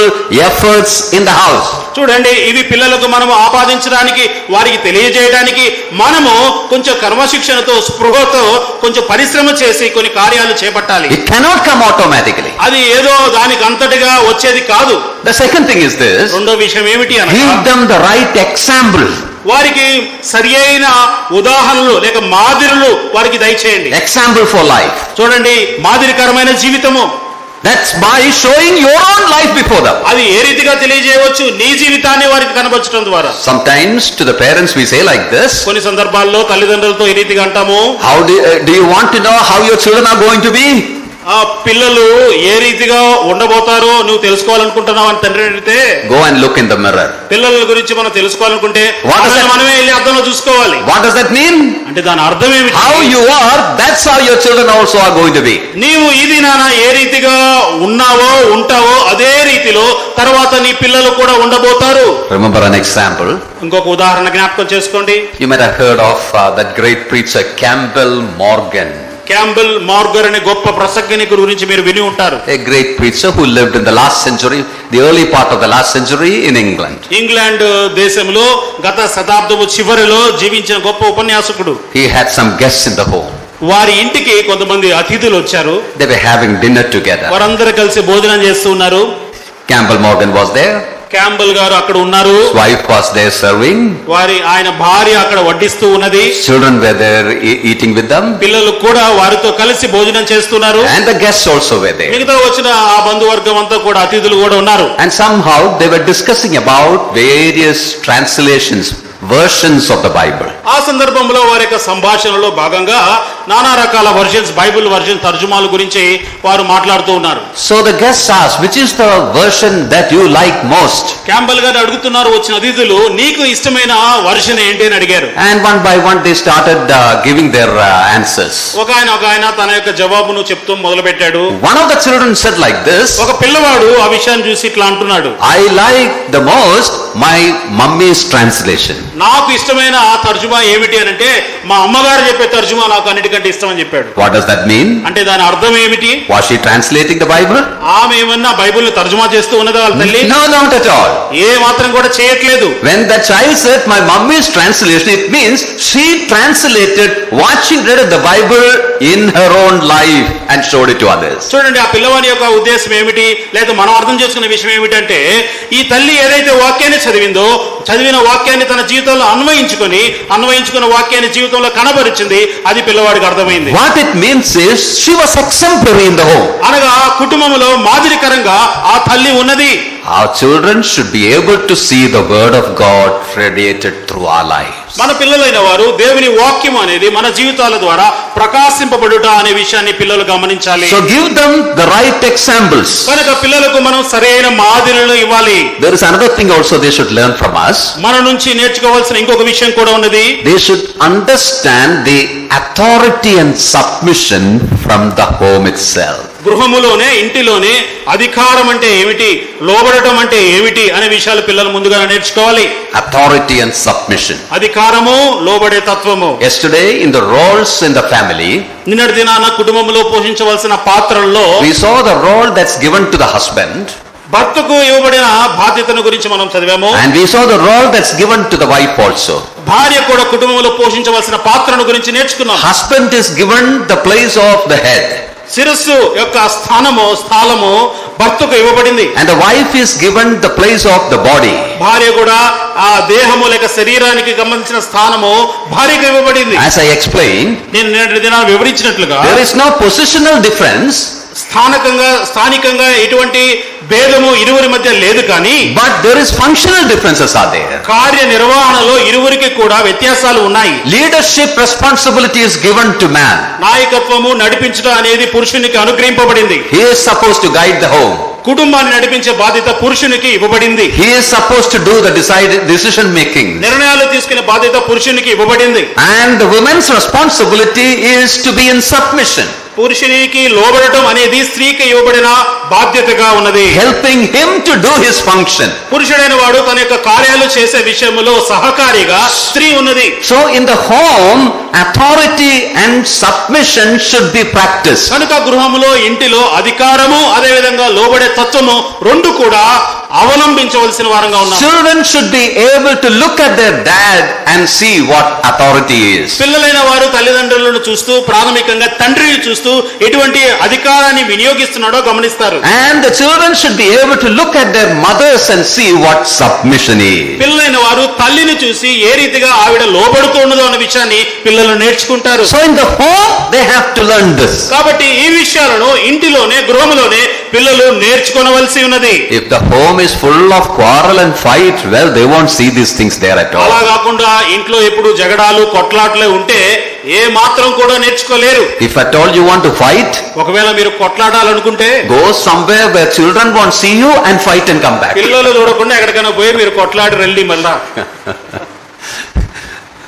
efforts in the house. చూడండి, ఇవి పిల్లలకు మనము ఆపాదించడానికి, వారికి తెలియజేయడానికి మనము కొంచెం కర్మశిక్షణతో, స్పృహతో కొంచెం పరిశ్రమ చేసి కొన్ని కార్యాలు చేపట్టాలి. It cannot come automatically. అది ఏదో దానికి అంతటిగా వచ్చేది కాదు. The second thing is this: రెండో విషయం ఏమిటి give అనగా them the right example. వారికి సరి అయిన ఉదాహరణలు లేక మాదిరులు వారికి దయచేయండి. Example for life. చూడండి, మాదిరికరమైన జీవితము. That's by showing your own life before them. అది ఏ రీతిగా తెలియజేయవచ్చు? నీ జీవితాన్ని వారికి కనబరచడం ద్వారా. Sometimes to the parents we say like this: కొన్ని సందర్భాల్లో తల్లిదండ్రులతో ఏ రీతిగా అంటాము, how do you want to know how your children are going to be? ఆ పిల్లలు ఏ రీతిగా ఉండబోతారో నువ్వు తెలుసుకోవాలనుకుంటున్నావు అని తండ్రి అడిగితే, Go and look in the mirror. పిల్లల గురించి మనం తెలుసుకోవాలనుకుంటే What does that- మనమే వెళ్ళి అద్దంలో చూసుకోవాలి. What does that mean? అంటే దాని అర్థం ఏమిటి? How you are, that's how your children also are going to be. నీవు ఇది నాన్న ఏ రీతిగా ఉన్నావో ఉంటావో అదే రీతిలో తర్వాత నీ పిల్లలు కూడా ఉండబోతారు. Remember an example. ఇంకొక ఉదాహరణ జ్ఞాపకం చేసుకోండి. You might have heard of that great preacher Campbell Morgan. Campbell Morgan అనే గొప్ప ప్రసంగికుడి గురించి మీరు విని ఉంటారు. A great preacher who lived in the last century, the early part of the last century in England. England దేశంలో గత శతాబ్దపు చివరిలో జీవించిన గొప్ప ఉపన్యాసకుడు. He had some guests in the home. వారి ఇంటికి కొంతమంది అతిథులు వచ్చారు. They were having dinner together. వారందరూ కలిసి భోజనం చేస్తూ ఉన్నారు. Campbell Morgan was there. Campbell గారు అక్కడ ఉన్నారు. His wife was there serving. ఆయన భార్య అక్కడ వడ్డిస్తూ ఉన్నది. Children were there eating with them. పిల్లలు కూడా వారితో కలిసి భోజనం చేస్తున్నారు. And the guests also were there. మిగతా వచ్చిన ఆ బంధువర్గం అంతా కూడా అతిథులు కూడా ఉన్నారు. And somehow they were discussing about various translations, versions of the Bible. ఆ సందర్భంలో వారి యొక్క సంభాషణలో భాగంగా నానా రకాల వర్షన్స్, బైబిల్ వర్షన్ తర్జుమాల గురించి వారు మాట్లాడుతూ ఉన్నారు. So the guests asked, which is the version that you like most? Campbell గారు అడుగుతున్నారు వచ్చిన అతిథులు, నీకు ఇష్టమైన వర్షన్ ఏంటి అని అడిగారు. And one by one they started giving their answers. ఒక ఆయన తన యొక్క జవాబును చెప్తూ మొదలు పెట్టాడు. One of the children said like this: ఒక పిల్లవాడు ఆ విషయాన్ని చూసి ఇట్లా అంటున్నాడు, I like the most my mummy's translation. నాకు ఇష్టమైన ఆ తర్జుమా ఏమిటి అని అంటే మా అమ్మగారు చెప్పే తర్జుమా నాకు అన్నిటికంటే ఇష్టం అని చెప్పాడు. What does that mean? అంటే దాని అర్థం ఏమిటి? Was she translating the Bible? ఆమె ఏమన్నా బైబిల్ ని తర్జుమా చేస్తూ ఉన్నదా వాళ్ళ తల్లి? No, not at all. ఏ మాత్రం కూడా చేయట్లేదు. When the child said my mummy's translation, it means she translated what she read of the Bible in her own life and showed it to others. చూడండి, ఆ పిల్లవాని యొక్క ఉద్దేశం ఏమిటి, లేదా మనం అర్థం చేసుకునే విషయం ఏమిటంటే ఈ తల్లి ఏదైతే వాక్యాన్ని చదివిందో, చదివిన వాక్యాన్ని తన జీవితంలో అన్వయించుకున్న వాక్యాన్ని జీవితంలో కనబరిచింది. అది పిల్లవాడికి అర్థమైంది. What it means is she was exemplary in the home. అనగా కుటుంబంలో మాదిరికరంగా ఆ తల్లి ఉన్నది. Our children should be able to see the word of God radiated through our lives. మన పిల్లలైన వారు దేవుని వాక్యం అనేది మన జీవితాల ద్వారా ప్రకాశింపబడుట అనే విషయాన్ని పిల్లలు గమనించాలి. So give them the right examples. కనుక పిల్లలకు మనం సరైన మాదిరిలను ఇవ్వాలి. There is another thing also they should learn from us. మన నుంచి నేర్చుకోవాల్సిన ఇంకొక విషయం కూడా ఉన్నది. They should understand the authority and submission from the home itself. గృహములోనే, ఇంటిలోనే అధికారం అంటే ఏమిటి, లోబడటం అంటే ఏమిటి అనే విషయాలు పిల్లలు ముందుగా నేర్చుకోవాలి. Authority and submission. అధికారము, లోబడే తత్వము. Yesterday in the roles in the family, నిన్నటి దినాన కుటుంబంలో పోషించవలసిన పాత్రల్లో we saw the role that's given to the husband. భర్తకు ఇవ్వబడిన బాధ్యతను గురించి మనం చదివాము. And we saw the role that's given to the wife also. భార్య కూడా కుటుంబంలో పోషించవలసిన పాత్రను గురించి నేర్చుకున్నాం. Husband is given the place of the head. శిరస్సు యొక్క స్థలము భర్తకు ఇవ్వబడింది. And the wife is given the place of the body. భార్య కూడా ఆ దేహము లేక శరీరానికి సంబంధించిన స్థానము భార్యకు ఇవ్వబడింది. As I explained, నేను నేటి దినాలు వివరించినట్లుగా there is no positional difference, స్థానికంగా ఎటువంటి భేదము ఇరువురి మధ్య లేదు, కానీ but there is functional differences are there. కార్య నిర్వహణలో ఇరువురికి కూడా వ్యత్యాసాలు ఉన్నాయి. Leadership responsibility is given to man. నాయకత్వము నడిపించడం అనేది పురుషునికి అనుగ్రహింపబడింది. He is supposed to guide the home. కుటుంబాన్ని నడిపించే బాధ్యత పురుషునికి ఇవ్వబడింది. He is supposed to do the decision making. నిర్ణయాలు తీసుకునే బాధ్యత పురుషునికి ఇవ్వబడింది. And the woman's responsibility is to be in submission. పురుషునికి లోబడటం అనేది స్త్రీకి ఇవ్వబడిన బాధ్యతగా ఉన్నది. Helping him to do his function. పురుషుడైన వాడు తన యొక్క కార్యాలు చేసే విషయంలో సహకారిగా స్త్రీ ఉన్నది. So in the home, authority and submission should be practiced. కనుక గృహములో ఇంటిలో అధికారము అదే విధంగా లోబడే తత్వము రెండు కూడా అవలంబించవలసిన వారంగా ఉన్నారు. Children should be able to look at their dad and see what authority is. పిల్లలైన వారు తల్లిదండ్రులను చూస్తూ ప్రాథమికంగా తండ్రిని చూస్తూ ఎటువంటి అధికారాన్ని వినియోగిస్తున్నాడో గమనిస్తారు. And the children should be able to look at their mothers and see what submission is. పిల్లలైన వారు తల్లిని చూసి ఏ రీతిగా ఆవిడ లోబడుతూ ఉన్నదో అనే విషయాన్ని పిల్లలు నేర్చుకుంటారు. So in the home they have to learn this. కాబట్టి ఈ విషయాలను ఇంటిలోనే గృహములోనే పిల్లలు నేర్చుకోవలసి ఉన్నది. If the home is full of quarrel and fight, well, they won't see these things there at all. అలా కాకుండా ఇంట్లో ఎప్పుడు జగడాలు కొట్లాటలే ఉంటే ఏ మాత్రం కూడా నేర్చుకోలేరు. If at all you want to fight, ఒకవేళ మీరు కొట్లాడాలనుకుంటే go somewhere where children won't see you and fight and come back. పిల్లలు చూడకుండా ఎక్కడికైనా పోయి మీరు కొట్లాడి రండి మళ్ళా.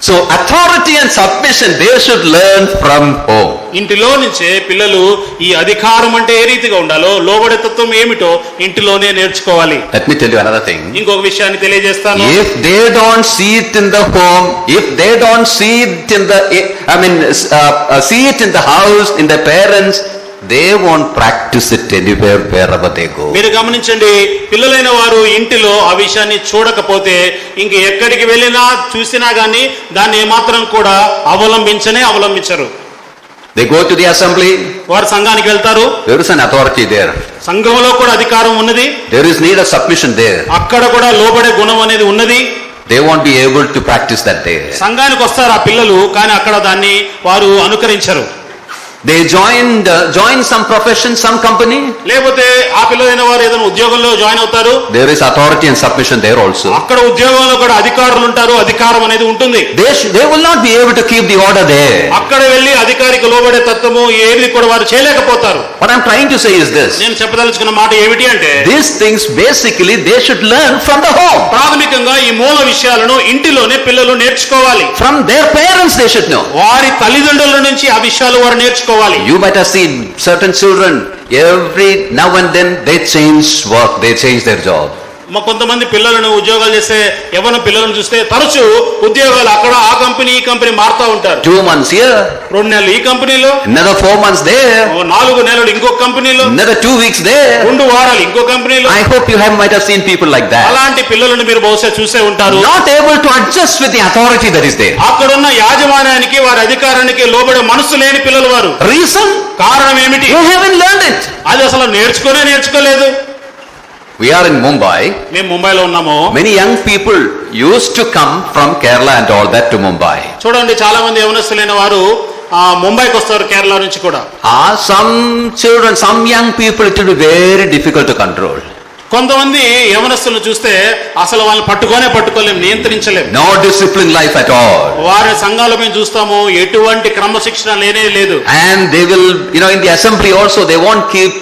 So authority and submission they should learn from home. ఇంటిలో నుంచే పిల్లలు ఈ అధికారం అంటే ఏ రీతిగా ఉండాలో లోబడే తత్వం ఏమిటో ఇంటిలోనే నేర్చుకోవాలి. Let me tell you another thing. ఇంకొక విషయాన్ని తెలియజేస్తాను. If they don't see it in the home, if they don't see it in the see it in the house, in the parents, they won't practice it anywhere wherever they go. మీరు గమనించండి, పిల్లలైన వారు ఇంటిలో ఆ విషయాన్ని చూడకపోతే ఇంక ఎక్కడికి వెళ్ళినా చూసినా గానీ దాన్ని ఏమాత్రం కూడా అవలంబించరు. They go to the assembly. వారు సంఘానికి వెళ్తారు. There is an authority there. సంఘంలో కూడా అధికారం ఉన్నది. There is need of submission there. అక్కడ కూడా లోబడే గుణం అనేది ఉన్నది. They won't be able to practice that there. సంఘానికి వస్తారు ఆ పిల్లలు, కానీ అక్కడ దాన్ని వారు అనుకరించరు. They join some profession, some company. లేకపోతే ఆ పిల్లలైన వారు ఏదైనా ఉద్యోగంలో జాయిన్ అవుతారు. There is authority and submission there also. అక్కడ ఉద్యోగంలో కూడా అధికారులు ఉంటారు, అధికారం అనేది ఉంటుంది. They will not be able to keep the order there. అక్కడ వెళ్ళి అధికారికి లోబడే తత్వము ఏది కూడా వారు చేయలేకపోతారు. What I'm trying to say is this. నేను చెప్పదలుచుకున్న మాట ఏమిటి అంటే, These things basically they should learn from the home. ప్రాథమికంగా ఈ మూల విషయాలను ఇంటిలోనే పిల్లలు నేర్చుకోవాలి. From their parents they should know. వారి తల్లిదండ్రుల నుంచి ఆ విషయాలు వారు నేర్చుకోవాలి. You might have seen certain children, every now and then they change work, they change their job. కొంతమంది పిల్లలను ఉద్యోగాలు చేసే యవ్వన పిల్లలను చూస్తే తరచూ ఉద్యోగాలు అక్కడ ఆ కంపెనీ ఈ కంపెనీ మారుతూ ఉంటారు. 2 months here, 2 నెలలు ఈ కంపెనీలో, another 4 months there, 4 నెలలు ఇంకో కంపెనీలో, another 2 weeks there. 2 వారాలు ఇంకో కంపెనీలో. I hope you might have seen people like that. అలాంటి పిల్లలను మీరు బహుశా చూసే ఉంటారు. Not able to adjust with the authority that is there. అక్కడున్న యాజమాన్యానికి వారి అధికారానికి లోబడే మనసు లేని పిల్లలు వారు. Reason? కారణం ఏమిటి? You haven't learned it. అది అసలు నేర్చుకోలేదు. We are in Mumbai. మేము ముంబైలో ఉన్నాము. Many young people used to come from Kerala and all that to Mumbai. చూడండి, చాలా మంది యవనస్తులైన వారు ముంబైకి వస్తారు కేరళ నుంచి కూడా. Some children, some young people, it will be very difficult to control. కొంతమంది యవనస్తులను చూస్తే అసలు వాళ్ళని పట్టుకోలేం, నియంత్రించలేం. No discipline life at all. వారి సంఘాల మేము చూస్తాము ఎటువంటి క్రమశిక్షణ లేనే లేదు. And they will, in the assembly also, they won't keep,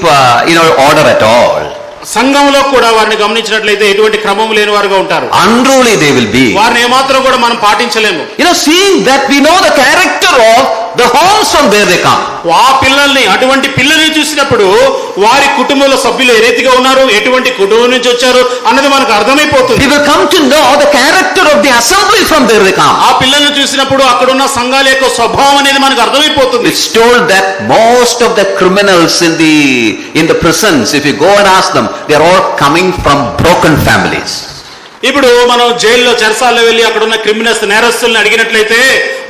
order at all. సంఘంలో కూడా వారిని గమనించినట్లయితే ఎటువంటి క్రమం లేని వారుగా ఉంటారు. Unruly they will be. వారిని ఏమాత్రం కూడా మనం పాటించలేము. Seeing that, we know the character of the homes from where they come. ఆ పిల్లల్ని, అటువంటి పిల్లల్ని చూసినప్పుడు వారి కుటుంబంలో సభ్యులు ఏ రీతిగా ఉన్నారు, ఎటువంటి కుటుంబం నుంచి వచ్చారు అన్నది మనకు అర్థమైపోతుంది. We will come to know the character of the assembly from where they come. ఆ పిల్లల్ని చూసినప్పుడు అక్కడ ఉన్న సంఘాల యొక్క స్వభావం అనేది మనకు అర్థమైపోతుంది. It's told that most of the criminals in the prisons, if you go and ask them, they are all coming from broken families. ఇప్పుడు మనం జైల్లో చెరసాల్లో వెళ్ళి అక్కడ ఉన్న క్రిమినల్స్, నేరస్తుల్ని అడిగినట్లయితే,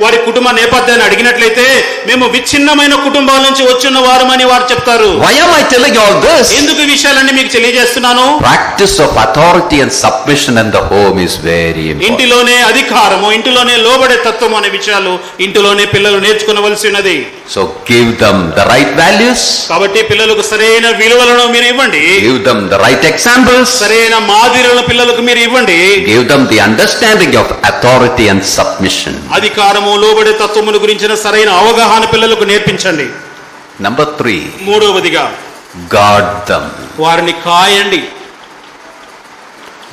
వారి కుటుంబ నేపథ్యాన్ని అడిగినట్లయితే, మేము విచ్ఛిన్నమైన కుటుంబాల నుంచి వచ్చిన వారమని వారు చెప్తారు. Why am I telling you all this? ఎందుకు ఈ విషయాలన్నీ మీకు తెలియజేస్తున్నాను? Practice of authority and submission in the home is very important. ఇంటిలోనే అధికారము, ఇంటిలోనే లోబడే తత్వం అనే విషయాలు ఇంటిలోనే పిల్లలు నేర్చుకోవలసి ఉన్నది. So give them the right values. కాబట్టి పిల్లలకు సరైన విలువలను మీరు ఇవ్వండి. Give them the right examples. సరైన మాదిరిలను పిల్లలకు మీరు ఇవ్వండి. Give them the understanding of authority and submission. అధికారము, లోబడే తత్వముల గురించిన సరైన అవగాహన పిల్లలకు నేర్పించండి. Number 3. మూడవదిగా Guard them. వారిని కాయండి.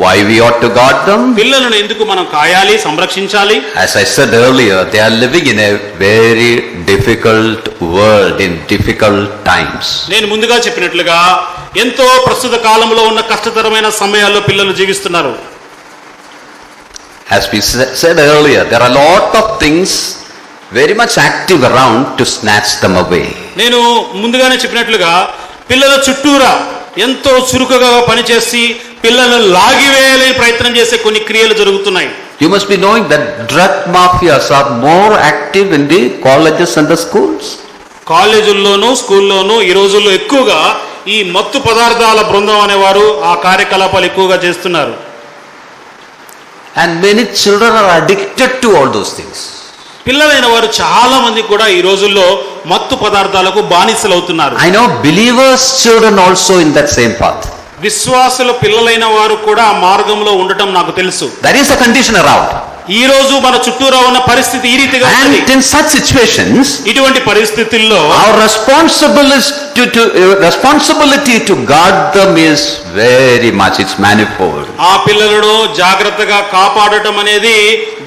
Why we ought to guard them? పిల్లలను ఎందుకు మనం కాయాలి, సంరక్షించాలి? As I said earlier, they are living in a very difficult world in difficult times. నేను ముందుగా చెప్పినట్లుగా ఎంతో ప్రస్తుత కాలంలో ఉన్న కష్టతరమైన సమయాల్లో పిల్లలు జీవిస్తున్నారు. As we said earlier, there are a lot of things very much active around to snatch them away. నేను ముందుగానే చెప్పినట్లుగా పిల్లల చుట్టూరా ఎంతో చురుకుగా పనిచేసి పిల్లలను లాగివేయాలని ప్రయత్నం చేసే కొన్ని క్రియలు జరుగుతున్నాయి. You must be knowing that drug mafias are more active in the colleges and the schools. కాలేజీల్లోనూ స్కూల్లోనూ ఈ రోజుల్లో ఎక్కువగా ఈ మత్తు పదార్థాల బృందం అనేవారు ఆ కార్యకలాపాలు ఎక్కువగా చేస్తున్నారు. And many children are addicted to all those things. పిల్లలైన వారు చాలా మంది కూడా ఈ రోజుల్లో మత్తు పదార్థాలకు బానిసలవుతున్నారు. I know believers' children also in that same path. విశ్వాసుల పిల్లలైన వారు కూడా ఆ మార్గంలో ఉండటం నాకు తెలుసు. That is the condition around. ఈ రోజు మన చుట్టూరా ఉన్న పరిస్థితి ఈ రీతిగా ఉంది. And in such situations, ఇటువంటి పరిస్థితుల్లో our responsibility to guard them is very much, it's manifold. ఆ పిల్లలను జాగ్రత్తగా కాపాడటం అనేది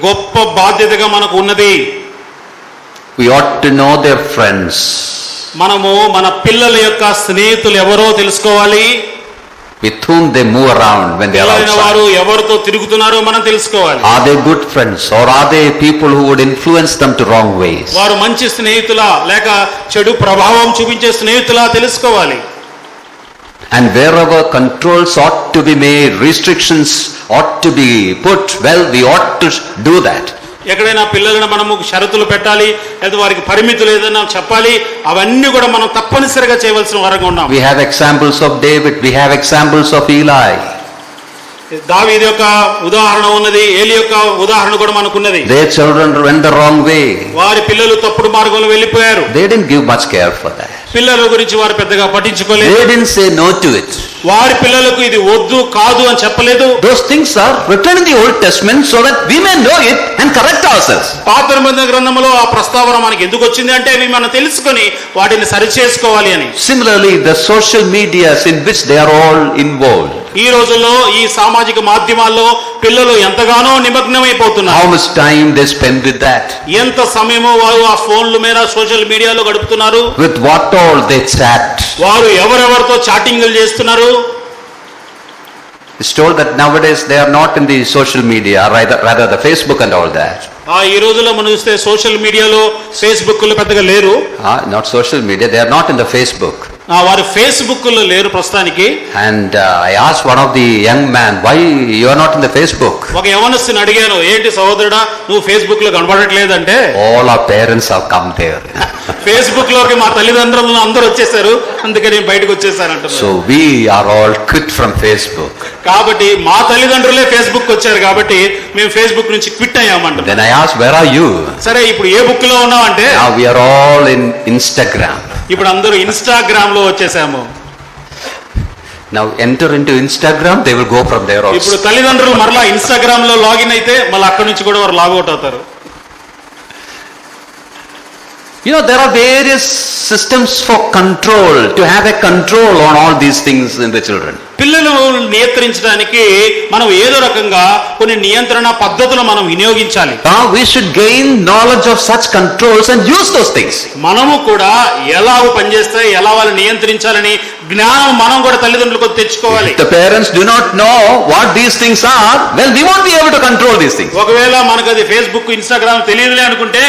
గొప్ప బాధ్యతగా మనకు ఉన్నది. We ought to know their friends. మనము మన పిల్లల యొక్క స్నేహితులు ఎవరో తెలుసుకోవాలి. With whom they move around when they are పిల్లలైన outside. వారు ఎవరితో తిరుగుతున్నారో మనం తెలుసుకోవాలి. Are they good friends or are they people who would influence them to wrong ways? వారు మంచి స్నేహితులా లేక చెడు ప్రభావం చూపించే స్నేహితులా తెలుసుకోవాలి. And wherever controls ought to be made, restrictions ought to be put, well, we ought to do that. ఎక్కడైనా పిల్లలను మనము షరతులు పెట్టాలి, లేదా వారికి పరిమితులు ఏదైనా చెప్పాలి, అవన్నీ కూడా మనం తప్పనిసరిగా చేయవలసిన వారంగా ఉన్నాం. We have examples of David, we have examples of Eli. దావీదు యొక్క ఉదాహరణ ఉన్నది, ఏలి యొక్క ఉదాహరణ కూడా మనకున్నది. Their children went the wrong way. వారి పిల్లలు తప్పుడు మార్గంలో వెళ్ళిపోయారు. They didn't give much care for that. పిల్లల గురించి వారు పెద్దగా పట్టించుకోలేదు. They didn't say no to it. వారి పిల్లలకు ఇది వద్దు కాదు అని చెప్పలేదు. Those things are written in the Old Testament so that we may know it and correct ourselves. పాత నిబంధన గ్రంథంలో ఆ ప్రస్తావన మనకి ఎందుకు వచ్చింది అంటే ఇవి మనం తెలుసుకొని వాటిని సరిచేసుకోవాలి అని. Similarly, the social medias in which they are all involved. ఈ రోజుల్లో ఈ సామాజిక మాధ్యమాల్లో పిల్లలు ఎంతగానో నిమగ్నమైపోతున్నారు. How much time they spend with that? ఎంత సమయమో వారు ఆ ఫోన్ల మీద సోషల్ మీడియాలో గడుపుతున్నారు. With what all they chat. వారు ఎవరెవరితో చాటింగ్లు చేస్తున్నారు. It's told that nowadays they are not in the social media, rather the Facebook and all that. ఈ రోజుల్లో మనం చూస్తే సోషల్ మీడియాలో ఫేస్బుక్ లో పెద్దగా లేరు. Not social media, they are not in the Facebook. వారు ఫేస్బుక్ లో లేరు ప్రస్తుతానికి. And I asked one of the young man, why you are not in the Facebook? ఒక యవనస్తుని అడిగాను, ఏంటి సహోదరుడా నువ్వు ఫేస్బుక్ లో కనబడట్లేదంటే, All our parents have come there. Facebook లోకి మా తల్లిదండ్రులు అందరూ వచ్చేసారు, అందుకని బయటకు వచ్చేసారంట. So we are all quit from Facebook. కాబట్టి మా తల్లిదండ్రులే ఫేస్బుక్ వచ్చారు కాబట్టి మేము ఫేస్బుక్ నుంచి quit అయ్యామంట. Then I asked, where are you? సరే ఇప్పుడు ఏ బుక్ లో ఉన్నావంటే, Now we are all in Instagram. ఇప్పుడు అందరూ ఇన్స్టాగ్రామ్ లో వచ్చేసాము. Now enter into Instagram, they will go from there also. ఇప్పుడు తల్లిదండ్రులు మరలా ఇన్స్టాగ్రామ్ లో లాగిన్ అయితే మళ్ళీ అక్కడి నుంచి కూడా వారు లాగౌట్ అవుతారు. You know, there are various systems for control, to have a control on all these things in the children. పిల్లలు నియంత్రించడానికి మనం ఏదో రకంగా కొన్ని నియంత్రణ పద్ధతులు మనం వినియోగించాలి. Now we should gain knowledge of such controls and use those things. మనము కూడా ఎలా పనిచేస్తాయి, ఎలా వాళ్ళు నియంత్రించాలని జ్ఞానం మనం కూడా తల్లిదండ్రులకు తెచ్చుకోవాలి. If the parents do not know what these things are, well, we won't be able to control these things. ఒకవేళ మనకు అది ఫేస్బుక్, ఇన్స్టాగ్రామ్ తెలియదులే అనుకుంటే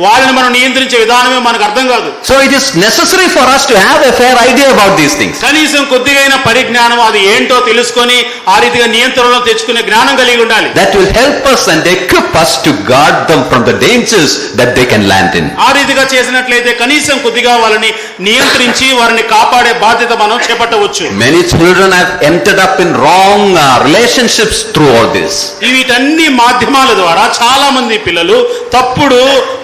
వాళ్ళని మనం నియంత్రించే విధానమే మనకు అర్థం కాదు. So it is necessary for us to have a fair idea about these things. కనీసం కొద్దిగైన పరిజ్ఞానం అది ఏంటో తెలుసుకొని ఆ రీతిగా నియంత్రణలో తెచ్చుకునే జ్ఞానం కలిగి ఉండాలి. That will help us and equip us to guard them from the dangers that they can land in. ఆ రీతిగా చేసినట్లయితే కనీసం కొద్దిగా వాళ్ళని నియంత్రించి వారిని కాపాడే బాధ్యత మనం చేపట్టవచ్చు. Many children have ended up in wrong relationships through all this. వీటన్ని మాధ్యమాల ద్వారా చాలా మంది పిల్లలు తప్పుడు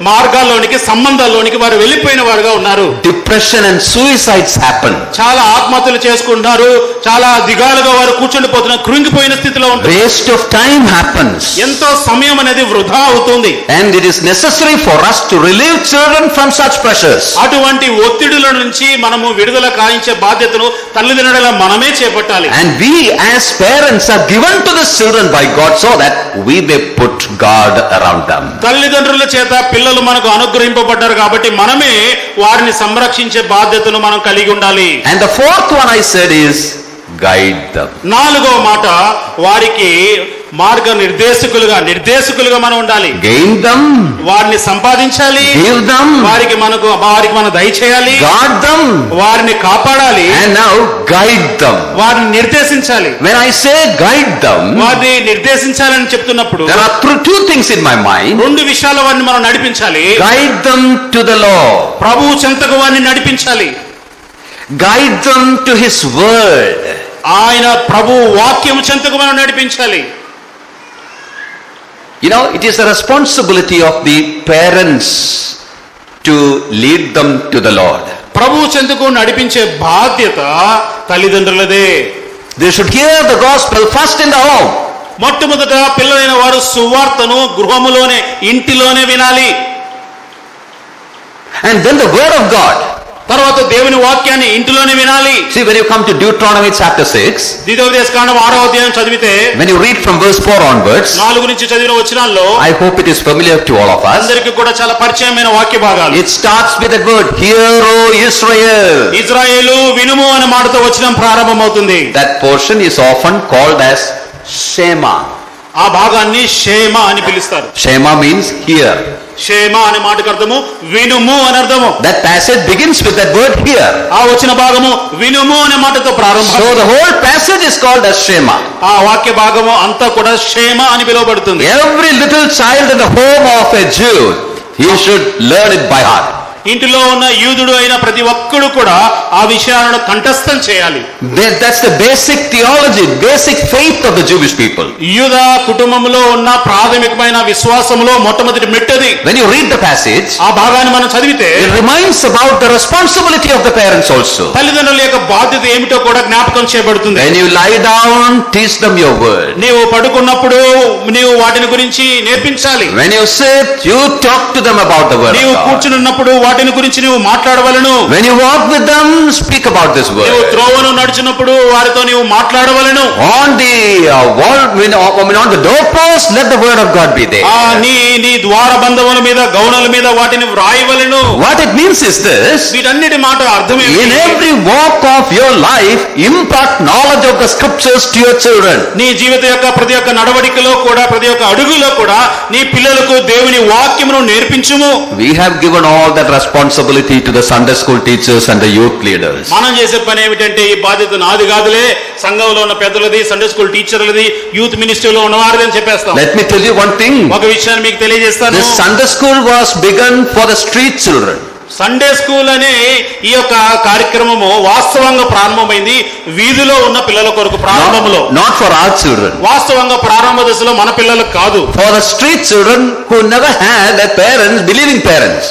మార్గాల్లోనికి, సంబంధాల్లోనికి వారు వెళ్ళిపోయిన వారుగా ఉన్నారు. Depression and suicides happen. చాలా ఆత్మహత్యలు చేసుకుంటున్నారు, చాలా దిగాలుగా వారు కూర్చుండిపోతున్నారు, కృంగిపోయిన స్థితిలో ఉంటారు. Waste of time happens. ఎంతో సమయం అనేది వృధా అవుతుంది. And it is necessary for us to relieve children from such pressures. అటువంటి ఒత్తిడుల నుంచి మనము విడుదల కాయించే బాధ్యతను తల్లిదండ్రుల మనమే చేపట్టాలి. And we as parents are given to the children by God so that we may put guard around them. తల్లిదండ్రుల చేత పిల్లలు మనకు అనుగ్రహింపబడ్డారు కాబట్టి మనమే వారిని సంరక్షించే బాధ్యతను మనం కలిగి ఉండాలి. And the fourth one I said is guide them. నాలుగో మాట, వారికి మార్గ నిర్దేశకులుగా మనం ఉండాలి. Gain them. వారిని సంపాదించాలి. Give them. వారికి మనం దయచేయాలి. Guard them. వారిని కాపాడాలి. And now guide them. వారిని నిర్దేశించాలి. When I say guide them, వారిని నిర్దేశించాలని చెప్తున్నప్పుడు there are two things in my mind. రెండు విషయాల వారిని మనం నడిపించాలి. Guide them to the Lord. ప్రభువు చెంతకు వారిని నడిపించాలి. Guide them to His word. ఆయన ప్రభు వాక్యం చెంతకు మనం నడిపించాలి. You know, it is the responsibility of the parents to lead them to the Lord. ప్రభు చెంతకు నడిపించే బాధ్యత తల్లిదండ్రులదే. They should hear the gospel first in the home. మొట్టమొదట పిల్లలైన వారు సువార్తను గృహములోనే, ఇంటిలోనే వినాలి. And then the word of God. తర్వాత దేవుని వాక్యాన్ని ఇంటిలోనే వినాలి. See, when you come to Deuteronomy chapter 6, ద్వితీయోపదేశకాండం 6వ అధ్యాయం చదివితే, when you read from verse 4 onwards, 4 నుంచి చదివిన వచనాల్లో I hope it is familiar to all of us. అందరికీ కూడా చాలా పరిచయమైన వాక్య భాగాలు. It starts with the word, "Hear, O Israel." Israel వినుము అనే మాటతో వచనం ప్రారంభమవుతుంది. That portion is often called as Shema. ఆ భాగాన్ని షేమ అని పిలుస్తారు. Shema means hear. షేమ అనే మాటకు అర్థము వినుము అని అర్థము. That passage begins with that word hear. ఆ వచ్చిన భాగము వినుము అనే మాటతో ప్రారంభం. So the whole passage is called as Shema. ఆ వాక్య భాగము అంతా కూడా షేమ అని పిలువబడుతుంది. Every little child in the home of a Jew, he should learn it by heart. ఇంటిలో ఉన్న యూదుడు అయిన ప్రతి ఒక్కడు కూడా ఆ విషయాలను కంఠస్థం చేయాలి. That's the basic theology, basic faith of the Jewish people. యూద కుటుంబంలో ఉన్న ప్రాథమికమైన విశ్వాసంలో మొట్టమొదటి మెట్టది. When you read the passage, ఆ భాగాన్ని మనం చదివితే it reminds about the responsibility of the parents also. తల్లిదండ్రుల యొక్క బాధ్యత ఏమిటో కూడా జ్ఞాపకం చేయబడుతుంది. When you lie down, teach them your word. నీవు పడుకున్నప్పుడు నీవు వాటిని గురించి నేర్పించాలి. When you sit, you talk to them about the word. నీవు కూర్చున్నప్పుడు వాటిని గురించి నీవు మాట్లాడవలను. When you walk with them, speak about this word. నీవు త్రోవను నడిచినప్పుడు వారితో నీవు మాట్లాడవలను. On the wall, on the doorpost, let the word of God be there. నీ ద్వార బంధముల మీద, గౌణల మీద వాటిని వ్రాయవలను. What it means is this: వీటన్నిటి మాట అర్థమే, in every walk of your life, impart knowledge of the scriptures to your children. నీ జీవిత యొక్క ప్రతి ఒక్క నడవడికలో కూడా, ప్రతి ఒక్క అడుగులో కూడా నీ పిల్లలకు దేవుని వాక్యమును నేర్పించుము. We have given all that responsibility to the Sunday school teachers and the youth leaders. మనం చేసే పని ఏమిటంటే ఈ బాధ్యత నాది కాదులే, సంఘంలో ఉన్న పెద్దలది, సండే స్కూల్ టీచర్లది, యూత్ మినిస్ట్రీలో ఉన్నవారిది అని చెప్పేస్తాం. Let me tell you one thing. ఒక విషయాన్ని మీకు తెలియజేస్తాను. This Sunday school was begun for the street children. Sunday school అనే ఈ యొక్క కార్యక్రమము వాస్తవంగా ప్రారంభమైంది వీధిలో ఉన్న పిల్లల కొరకు. ప్రారంభంలో not for our children. వాస్తవంగా ప్రారంభ దశలో మన పిల్లలకు కాదు. For the street children who never had a parents, believing parents.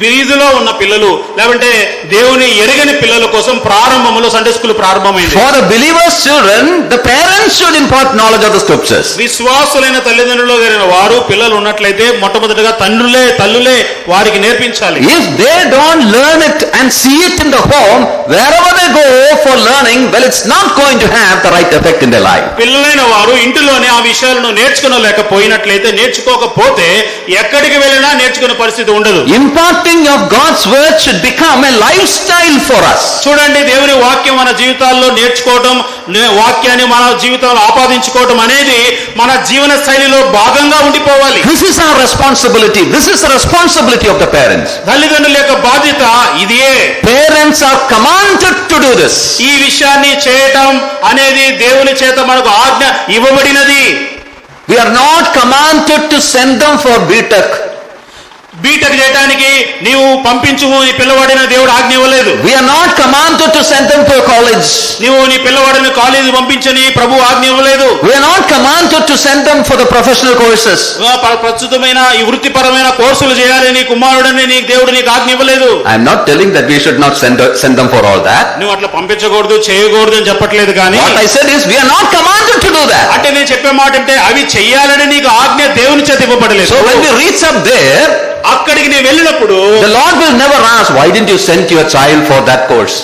వీధిలో ఉన్న పిల్లలు లేదంటే దేవుని ఎరగని పిల్లల కోసం ప్రారంభంలో సండే స్కూల్ ప్రారంభమైంది. For the believers' children, the parents should impart knowledge of the scriptures. విశ్వాసులైన తల్లిదండ్రులు గారిన వారు పిల్లలు ఉన్నట్లయితే మొట్టమొదటిగా తల్లులే వారికి నేర్పించాలి. If they don't learn it and see it in the home, wherever they go for learning, well, it's not going to have the right effect in their life. పిల్లలైన వారు ఇంటిలోనే ఆ విషయాలను నేర్చుకోలేకపోయినట్లయితే, నేర్చుకోకపోతే ఎక్కడికి వెళ్ళినా నేర్చుకునే పరిస్థితి ఉండదు. Imparting of God's word should become a lifestyle for us. చూడండి, దేవుని వాక్యం మన జీవితాల్లో నేర్చుకోవడం, వాక్యాన్ని మన జీవితంలో ఆపాదించుకోవడం అనేది మన జీవన శైలిలో భాగంగా ఉండిపోవాలి. This is our responsibility. This is the responsibility of the parents. తల్లిదండ్రుల యొక్క బాధ్యత ఇదియే. Parents are commanded to do this. ఈ విషయాన్ని చేయటం అనేది దేవుని చేత మనకు ఆజ్ఞ ఇవ్వబడినది. We are not commanded to send them for B.Tech. BTech చేయడానికి నీవు పంపించుము నీ పిల్లవాడిని దేవుడు ఆజ్ఞ ఇవ్వలేదు. We are not commanded to send them to a college. నీవు నీ పిల్లవాడిని కాలేజీ పంపించని ప్రభు ఆజ్ఞ ఇవ్వలేదు. We are not commanded to send them for the professional courses. ప్రస్తుతమైన ఈ వృత్తిపరమైన కోర్సులు చేయాలి నీ కుమారుడిని నీ దేవుడు నీకు ఆజ్ఞ ఇవ్వలేదు. I am not telling that we should not send them for all that. నువ్వు అట్లా పంపించకూడదు, చేయకూడదు అని చెప్పట్లేదు. కానీ What I said is we are not commanded to do that. అంటే నేను చెప్పే మాట అంటే అవి చెయ్యాలని నీకు ఆజ్ఞ దేవుని చేత ఇవ్వబడలేదు. So when we reach up there, అక్కడికి నేను వెళ్ళినప్పుడు the Lord will never ask, why didn't you send your child for that course?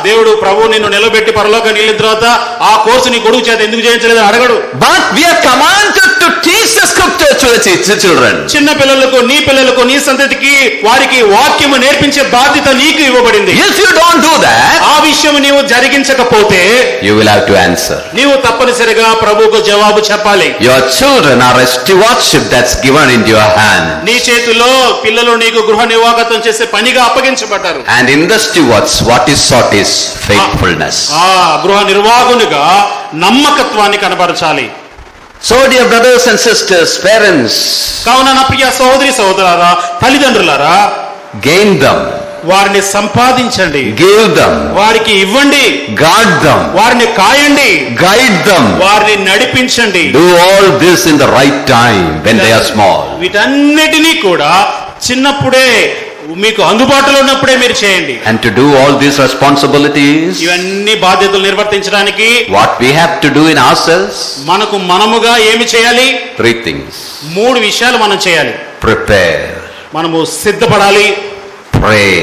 దేవుడు ప్రభు నిన్ను నిలబెట్టి పరలోకానికి వెళ్ళిన తర్వాత ఆ కోర్సు నీ కొడుకు చేత ఎందుకు చేయించలేదు అడగడు. But we are commanded to teach the scripture to the children. చిన్న పిల్లలకు, నీ పిల్లలకు, నీ సంతతికి వారికి వాక్యము నేర్పించే బాధ్యత నీకు ఇవ్వబడింది. If you don't do that, ఆ విషయం నీవు జరిగించకపోతే you will have to answer. నీవు తప్పనిసరిగా ప్రభువుకు జవాబు చెప్పాలి. Your children are a stewardship that's given into your hand. నీ చేతిలో పిల్లలు నీకు గృహ నిర్వాహకత్వం చేసే పనిగా అప్పగించబడ్డారు. And in the stewards, what is sought is faithfulness. గృహ నిర్వాహకునిగా నమ్మకత్వాన్ని కనబరచాలి. So dear brothers and sisters, parents, కావున నా ప్రియ సహోదరి సహోదరులారా, తల్లిదండ్రులారా, gain them, వారిని సంపాదించండి, give them, వారికి ఇవ్వండి, guard them, వారిని కాయండి, guide them. వారిని నడిపించండి. Do all this in the right time when they are small. వీటన్నిటినీ కూడా చిన్నప్పుడే మీకు అందుబాటులో ఉన్నప్పుడే మీరు చేయండి. And to do all these responsibilities, ఇవన్నీ బాధ్యతలు నిర్వర్తించడానికి what we have to do in ourselves, మనముగా ఏమి చేయాలి? 3 things. 3 విషయాలు మనం చేయాలి. Prepare, మనము సిద్ధపడాలి, pray,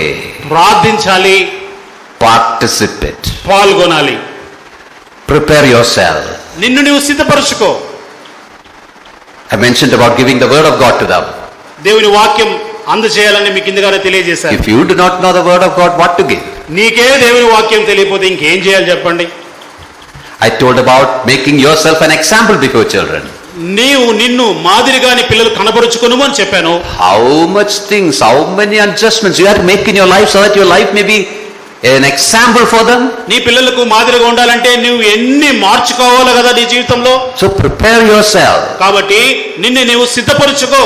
ప్రార్థించాలి, participate. పాల్గొనాలి. Prepare yourself. నిన్ను నువ్వు సిద్ధపరచుకో. I mentioned about giving the word of God to them. దేవుని వాక్యం అందజేయాలని మీకు కిందగానే తెలియజేశాను. If you do not know the word of God, what to give? నీకే దేవుని వాక్యం తెలియకపోతే ఇంకేం చేయాలి చెప్పండి? I told about making yourself an example before children. నిన్ను మాదిరిగాని పిల్లలు కనబరుచుకొను అని చెప్పాను. How much things, how many adjustments you have to make in your life so that your life may be an example for them. నీ పిల్లలకు మాదిరిగా ఉండాలంటే నువ్వు ఎన్ని మార్చుకోవాలి కదా నీ జీవితంలో. So prepare yourself. కాబట్టి నిన్ను నీవు సిద్ధపరచుకో.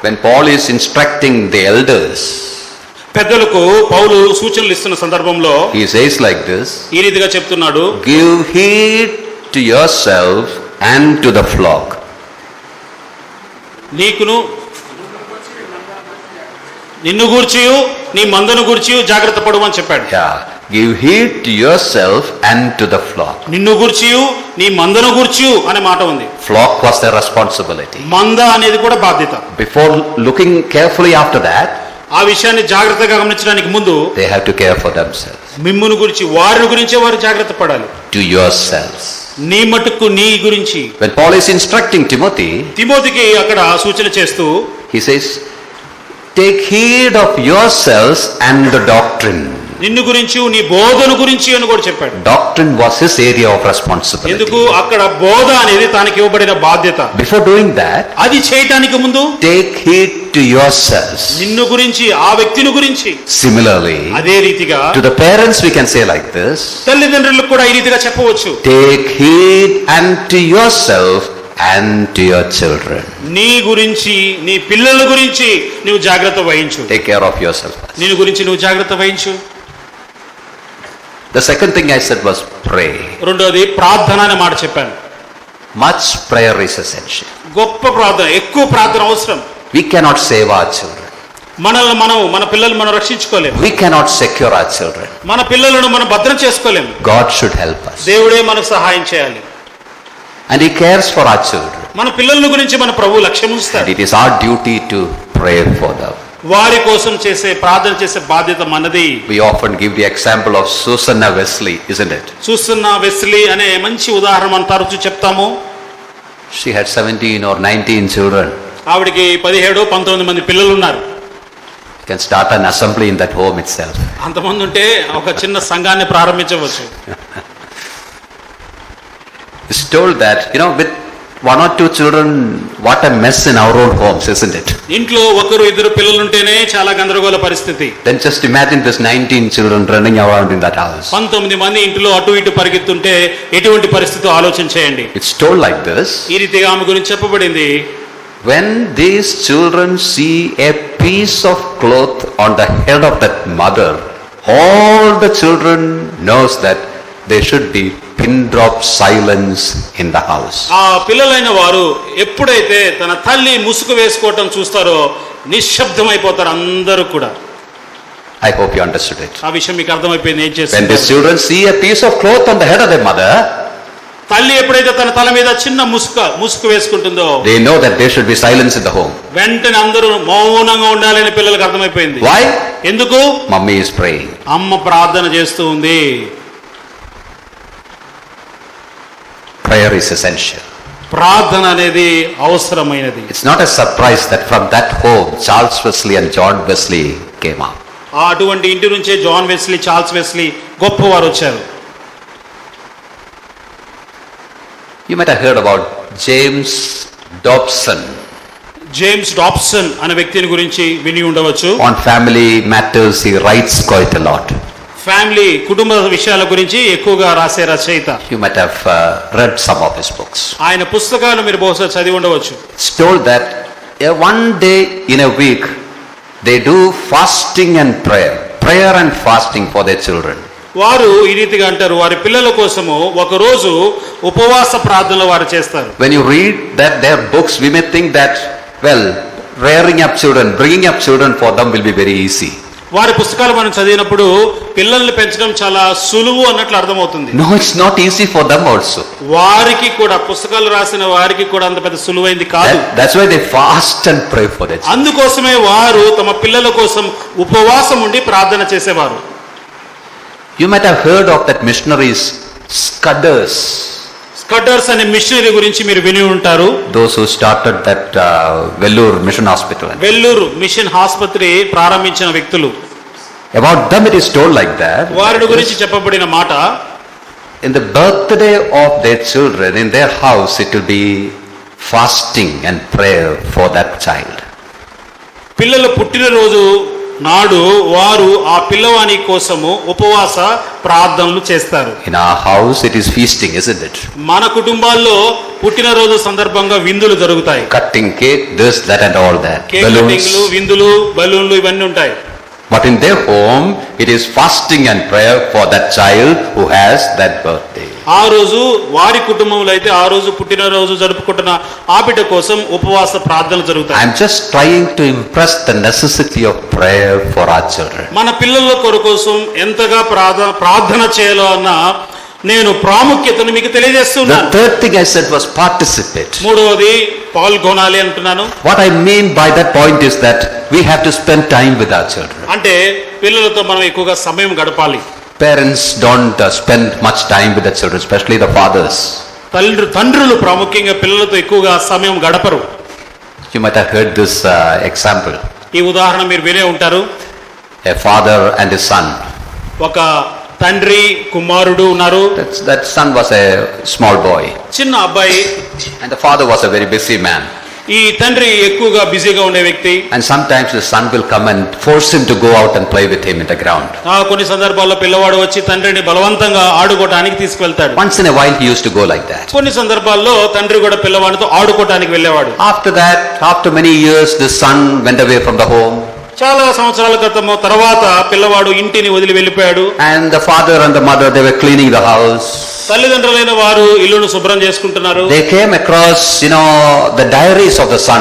When Paul is instructing the elders, పెద్దలకు పౌలు సూచనలు ఇస్తున్న సందర్భంలో he says like this, ఈ రీతిగా చెప్తున్నాడు, give heed to yourself and to the flock. నిన్ను గూర్చియు నీ మందను గూర్చియు జాగ్రత్త పడు అని చెప్పాడు. Give heed to yourself and to the flock. నిన్ను గూర్చియు నీ మందను గూర్చియు అనే మాట ఉంది. Flock was their responsibility. మంద అనేది కూడా బాధ్యత. Before looking carefully after that, ఆ విషయాన్ని జాగ్రత్తగా గమనించడానికి ముందు they have to care for themselves. మిమ్మును గురించి, వారిని గురించే వారు జాగ్రత్త పడాలి. To yourselves. నీ మటుకు నీ గురించి. When Paul is instructing Timothy, తిమోతికి అక్కడ సూచన చేస్తూ he says, take heed of yourselves and the doctrine. నిన్ను గురించి, నీ బోధన గురించి అని కూడా చెప్పాడు. Doctrine was his area of responsibility. ఎందుకు? అక్కడ బోధ అనేది తనకి ఇవ్వబడిన బాధ్యత. Before doing that, అది చేయటానికి ముందు take heed to yourselves. నిన్ను గురించి, ఆ వ్యక్తిని గురించి. Similarly, అదే రీతిగా to the parents we can say like this, తల్లిదండ్రులకు కూడా ఈ రీతిగా చెప్పవచ్చు. take heed unto yourself and to your children. నీ గురించి, నీ పిల్లల గురించి నువ్వు జాగ్రత్త వహించు. Take care of yourself. నీ గురించి నువ్వు జాగ్రత్త వహించు. The second thing I said was pray. రెండోది ప్రార్థన అనే మాట చెప్పాను. Much prayer is essential. గొప్ప ప్రార్థన, ఎక్కువ ప్రార్థన అవసరం. We cannot save our children. మన పిల్లలు మనం రక్షించుకోలేము. We cannot secure our children. మన పిల్లలను మనం భద్రం చేసుకోలేము. God should help us. దేవుడే మనకు సహాయం చేయాలి. And He cares for our children. మన పిల్లల గురించి మన ప్రభువు లక్ష్యం ఉంచుతాడు. And it is our duty to pray for them. వారి కోసం ప్రార్థన చేసే బాధ్యత మనది. We often give the example of Susanna Wesley, isn't it? చూస్తున్న వెస్లీ అనే మంచి ఉదాహరణ మనం తరచూ చెప్తాము. She had 17 or 19 children. ఆవిడికి 17-19 మంది పిల్లలు ఉన్నారు. You can start an assembly in that home itself. అంతమంది ఉంటే ఒక చిన్న సంఘాన్ని ప్రారంభించవచ్చు. It's told that, with 1 or 2 children, what a mess in our own homes, isn't it? ఇంట్లో ఒకరు ఇద్దరు పిల్లలు ఉంటేనే చాలా గందరగోళ పరిస్థితి. Then just imagine this 19 children running around in that house. 19 మంది ఇంట్లో అటు ఇటు పరిగెత్తుంటే ఎటువంటి పరిస్థితి ఆలోచన చేయండి. It's told like this. ఈ రీతిగా ఆమె గురించి చెప్పబడింది. When these children see a piece of cloth on the head of that mother, all the children knows that there should be pin drop silence in the house. ఆ పిల్లలైన వారు ఎప్పుడైతే తన తల్లి ముసుగు వేసుకోవటం చూస్తారో నిశ్శబ్దమైపోతారు అందరూ కూడా. I hope you understood it. ఆ విషయం మీకు అర్థమైపోయింది. ఏం When చేస్తారు? these children see a piece of cloth on the head of their mother, తల్లి ఎప్పుడైతే తన తల మీద చిన్న ముసుగు వేసుకుంటుందో they know that there should be silence in the home. వెంటనే అందరూ మౌనంగా ఉండాలని పిల్లలకు అర్థమైపోయింది. Why? ఎందుకు? Mummy is praying. అమ్మ ప్రార్థన చేస్తూ ఉంది. Prayer is essential. ప్రార్థన అనేది అవసరమైనది. It's not a surprise that from that home Charles Wesley and John Wesley came up. అటువంటి ఇంటి నుంచే జాన్ వెస్లీ, చార్ల్స్ వెస్లీ గొప్పవారు వచ్చారు. You might have heard about James Dobson. James Dobson అనే వ్యక్తిని గురించి విని ఉండవచ్చు. On family matters he writes quite a lot. Family కుటుంబ విషయాల గురించి ఎక్కువగా రాసే రచయిత. You might have read some of his books. ఆయన పుస్తకాలు మీరు బహుశా చదివి ఉండవచ్చు. It's told that one day in a week they do fasting and prayer and fasting for their children. వారు ఈ రీతిగా అంటారు, వారి పిల్లల కోసము ఒకరోజు ఉపవాస ప్రార్థనలు వారు చేస్తారు. When you read that their books, we may think that, rearing up children, bringing up children for them will be very easy. వారి పుస్తకాలు మనం చదివినప్పుడు పిల్లల్ని పెంచడం చాలా సులువు అన్నట్లు అర్థమవుతుంది. No, it's not easy for them also. వారికి కూడా పుస్తకాలు రాసిన వారికి కూడా అంత పెద్ద సులువైంది కాదు. That's why they fast and pray for their children. అందుకోసమే వారు తమ పిల్లల కోసం ఉపవాసం ఉండి ప్రార్థన చేసేవారు. You might have heard of that missionaries Scudders. స్కటర్స్ అనే మిషనరీ గురించి మీరు విని ఉంటారు. Those who started that Vellore Mission Hospital. Vellore mission ఆసుపత్రి ప్రారంభించిన వ్యక్తులు. About them it is told like that. వారి గురించి చెప్పబడిన మాట, in the birthday of their children, in their house, it will be fasting and prayer for that child. పిల్లల పుట్టినరోజు నాడు వారు ఆ పిల్లవాని కోసము ఉపవాస ప్రార్థనలు చేస్తారు. In our house it is feasting, isn't it? మన కుటుంబాల్లో పుట్టినరోజు సందర్భంగా విందులు జరుగుతాయి. Cutting cake, this, that and all that. Cake కటింగ్లు, విందులు, బలూన్లు ఇవన్నీ ఉంటాయి. But in their home it is fasting and prayer for that child who has that birthday. ఆ రోజు వారి కుటుంబంలో అయితే ఆ రోజు పుట్టినరోజు జరుపుకుంటున్న ఆ బిడ్డ కోసం ఉపవాస ప్రార్థనలు జరుగుతాయి. I am just trying to impress the necessity of prayer for our children. మన పిల్లల కోసం ఎంతగా ప్రార్థన చేయాలో అన్న నేను ప్రాముఖ్యతను మీకు తెలియజేస్తున్నాను. The third thing I said was participate. మూడవది పాల్గొనాలి అంటున్నాను. What I mean by that point is that we have to spend time with our children. అంటే పిల్లలతో మనం ఎక్కువగా సమయం గడపాలి. Parents don't spend much time with the children, especially the fathers. తండ్రులు ప్రాముఖ్యంగా పిల్లలతో ఎక్కువగా సమయం గడపరు. You might have heard this example. ఈ ఉదాహరణ మీరు వినే ఉంటారు. A father and his son. ఒక తండ్రి కుమారుడు ఉన్నారు. That son was a small boy. చిన్న అబ్బాయి. And the father was a very busy man. ఈ తండ్రి ఎక్కువగా బిజీగా ఉండే వ్యక్తి. And sometimes the son will come and force him to go out and play with him in the ground. కొన్ని సందర్భాల్లో పిల్లవాడు వచ్చి తండ్రిని బలవంతంగా ఆడుకోవడానికి తీసుకెళ్తాడు. Once in a while he used to go like that. కొన్ని సందర్భాల్లో తండ్రి కూడా పిల్లవాడితో ఆడుకోవడానికి వెళ్ళేవాడు. After that, after many years, the son went away from the home. చాలా సంవత్సరాల క్రితం తర్వాత పిల్లవాడు ఇంటిని వదిలి వెళ్ళిపోయాడు. And the father and the mother, they were cleaning the house. తల్లిదండ్రులైన వారు ఇల్లును శుభ్రం చేసుకుంటున్నారు. They came across, the diaries of the son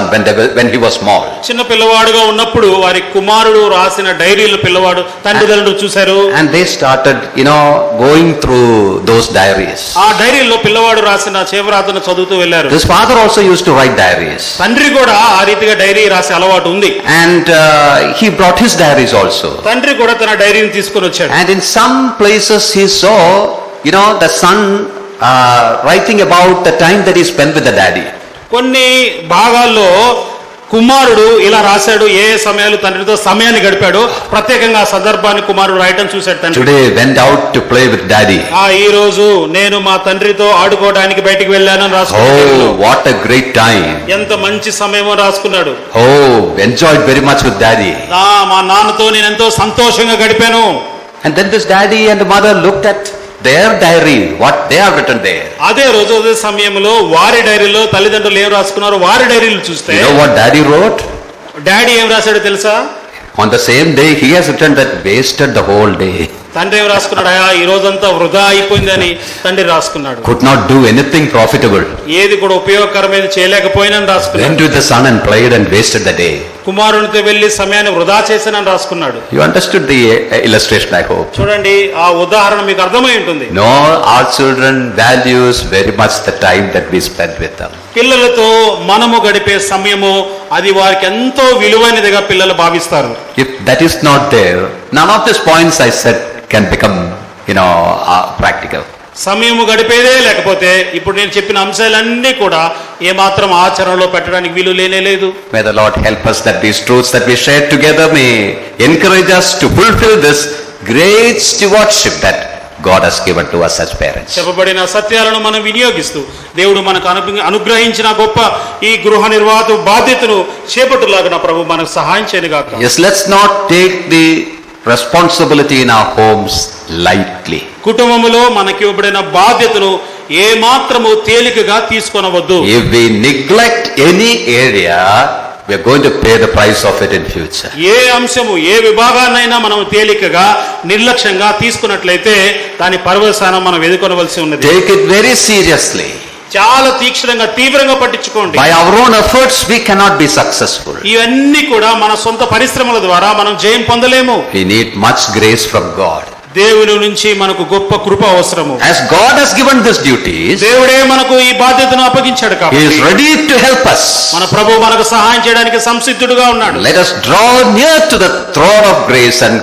when he was small. చిన్న పిల్లవాడుగా ఉన్నప్పుడు వారి కుమారుడు రాసిన డైరీలు పిల్లవాడు తండ్రిదండ్రులు చూశారు. And they started, going through those diaries. ఆ డైరీలో పిల్లవాడు రాసిన చేవరాతను చదువుతూ వెళ్ళారు. This father also used to write diaries. తండ్రి కూడా ఆ రీతిగా డైరీ రాసే అలవాటు ఉంది. And he brought his diaries also. తండ్రి కూడా తన డైరీని తీసుకొని వచ్చాడు. And in some places he saw, the son writing about the time that he spent with the daddy. కొన్ని భాగాల్లో కుమారుడు ఇలా రాశాడు, ఏ సమయాలు తండ్రితో సమయాన్ని గడిపాడు, ప్రత్యేకంగా ఆ సందర్భాన్ని కుమారుడు రాయటం చూశాడు తండ్రి. Today went out to play with daddy. ఈ రోజు నేను మా తండ్రితో ఆడుకోవడానికి బయటికి వెళ్ళాను అని రాసుకున్నాడు. Oh, what a great time. ఎంత మంచి సమయమో రాసుకున్నాడు. Oh, enjoyed very much with daddy. మా నాన్నతో నేను ఎంతో సంతోషంగా గడిపాను. And then this daddy and the mother looked at their diary, what they have written there. అదే రోజు అదే సమయంలో వారి డైరీలో తల్లిదండ్రులు ఏం రాసుకున్నారో వారి డైరీలు చూస్తే, You know what daddy wrote? Daddy ఏం రాశాడో తెలుసా? On the same day he has written that wasted the whole day. తండ్రి ఏం రాసుకున్నాడు? ఈ రోజంతా వృధా అయిపోయిందని తండ్రి రాసుకున్నాడు. Could not do anything profitable. ఏది కూడా ఉపయోగకరమైనది చేయలేకపోయినని రాసుకున్నాడు. Went with the son and played and wasted the day. కుమారునితో వెళ్లి సమయాన్ని వృధా చేశానని రాసుకున్నాడు. You understood the illustration, I hope. చూడండి, ఆ ఉదాహరణ మీకు అర్థమై ఉంటుంది. No, our children values very much the time that we spend with them. పిల్లలతో మనము గడిపే సమయము అది వారికి ఎంతో విలువైనదిగా పిల్లలు భావిస్తారు. If that is not there, none of these points I said can become, practical. సమయము గడిపేదే లేకపోతే ఇప్పుడు నేను చెప్పిన అంశాలన్నీ కూడా ఏమాత్రం ఆచరణలో పెట్టడానికి వీలు లేనే లేదు. May the Lord help us that these truths that we share together may encourage us to fulfill this great stewardship that God has given to us as parents. చెప్పబడిన సత్యాలను మనం వినియోగిస్తూ దేవుడు మనకు అనుగ్రహించిన గొప్ప ఈ గృహ నిర్వాహక బాధ్యతను చేపట్టులాగా ప్రభు మనకు సహాయం చేయనుగాక. Yes, let's not take the responsibility in our homes lightly. కుటుంబములో మనకి ఇవ్వబడిన బాధ్యతను ఏ మాత్రము తేలికగా తీసుకొనవద్దు. If we neglect any area, we are going to pay the price of it in future. ఏ అంశము ఏ విభాగాన్నైనా మనం తేలికగా నిర్లక్ష్యంగా తీసుకున్నట్లయితే దాని పర్యవసానం మనం ఎదుర్కొనవలసి ఉన్నది. Take it very seriously. చాలా తీక్షణంగా తీవ్రంగా పట్టించుకోండి. By our own efforts we cannot be successful. ఇవన్నీ కూడా మన సొంత పరిశ్రమల ద్వారా మనం జయం పొందలేము. We need much grace from God. దేవుని నుంచి మనకు గొప్ప కృప అవసరము. As God has given this duties, దేవుడే మనకు ఈ బాధ్యతను అప్పగించాడు కాబట్టి He is ready to help us. మన ప్రభువు మనకు సహాయం చేయడానికి సంసిద్ధుడుగా ఉన్నాడు. Let us draw near to the throne of grace and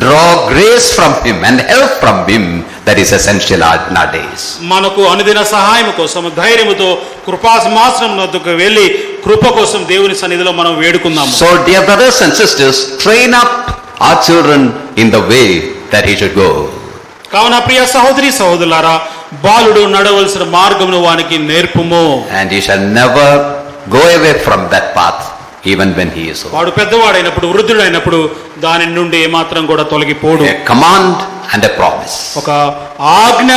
draw grace from Him and help from Him. That is essential nowadays. మనకు అనుదిన సహాయం కోసం ధైర్యముతో కృపా సింహాసనం వద్దకు వెళ్ళి కృప కోసం దేవుని సన్నిధిలో మనం వేడుకుందాము. So dear brothers and sisters, train up our children in the way that he should go. కావున ప్రియ సహోదరి సహోదరులారా, బాలుడు నడవలసిన మార్గమును వానికి నేర్పుము. And he shall never go away from that path even when he is old. వాడు పెద్దవాడైనప్పుడు వృద్ధుడైనప్పుడు దాని నుండి ఏమాత్రం కూడా తొలగిపోడు. A command and a promise. ఒక ఆజ్ఞ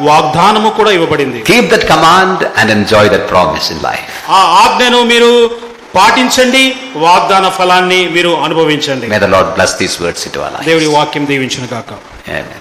వాగ్దానము కూడా ఇవ్వబడింది. Keep that command and enjoy that promise in life. ఆ ఆజ్ఞను మీరు పాటించండి, వాగ్దాన ఫలాన్ని మీరు అనుభవించండి. May the Lord bless these words into our lives. దేవుడి వాక్యం దీవించును గాక. Amen.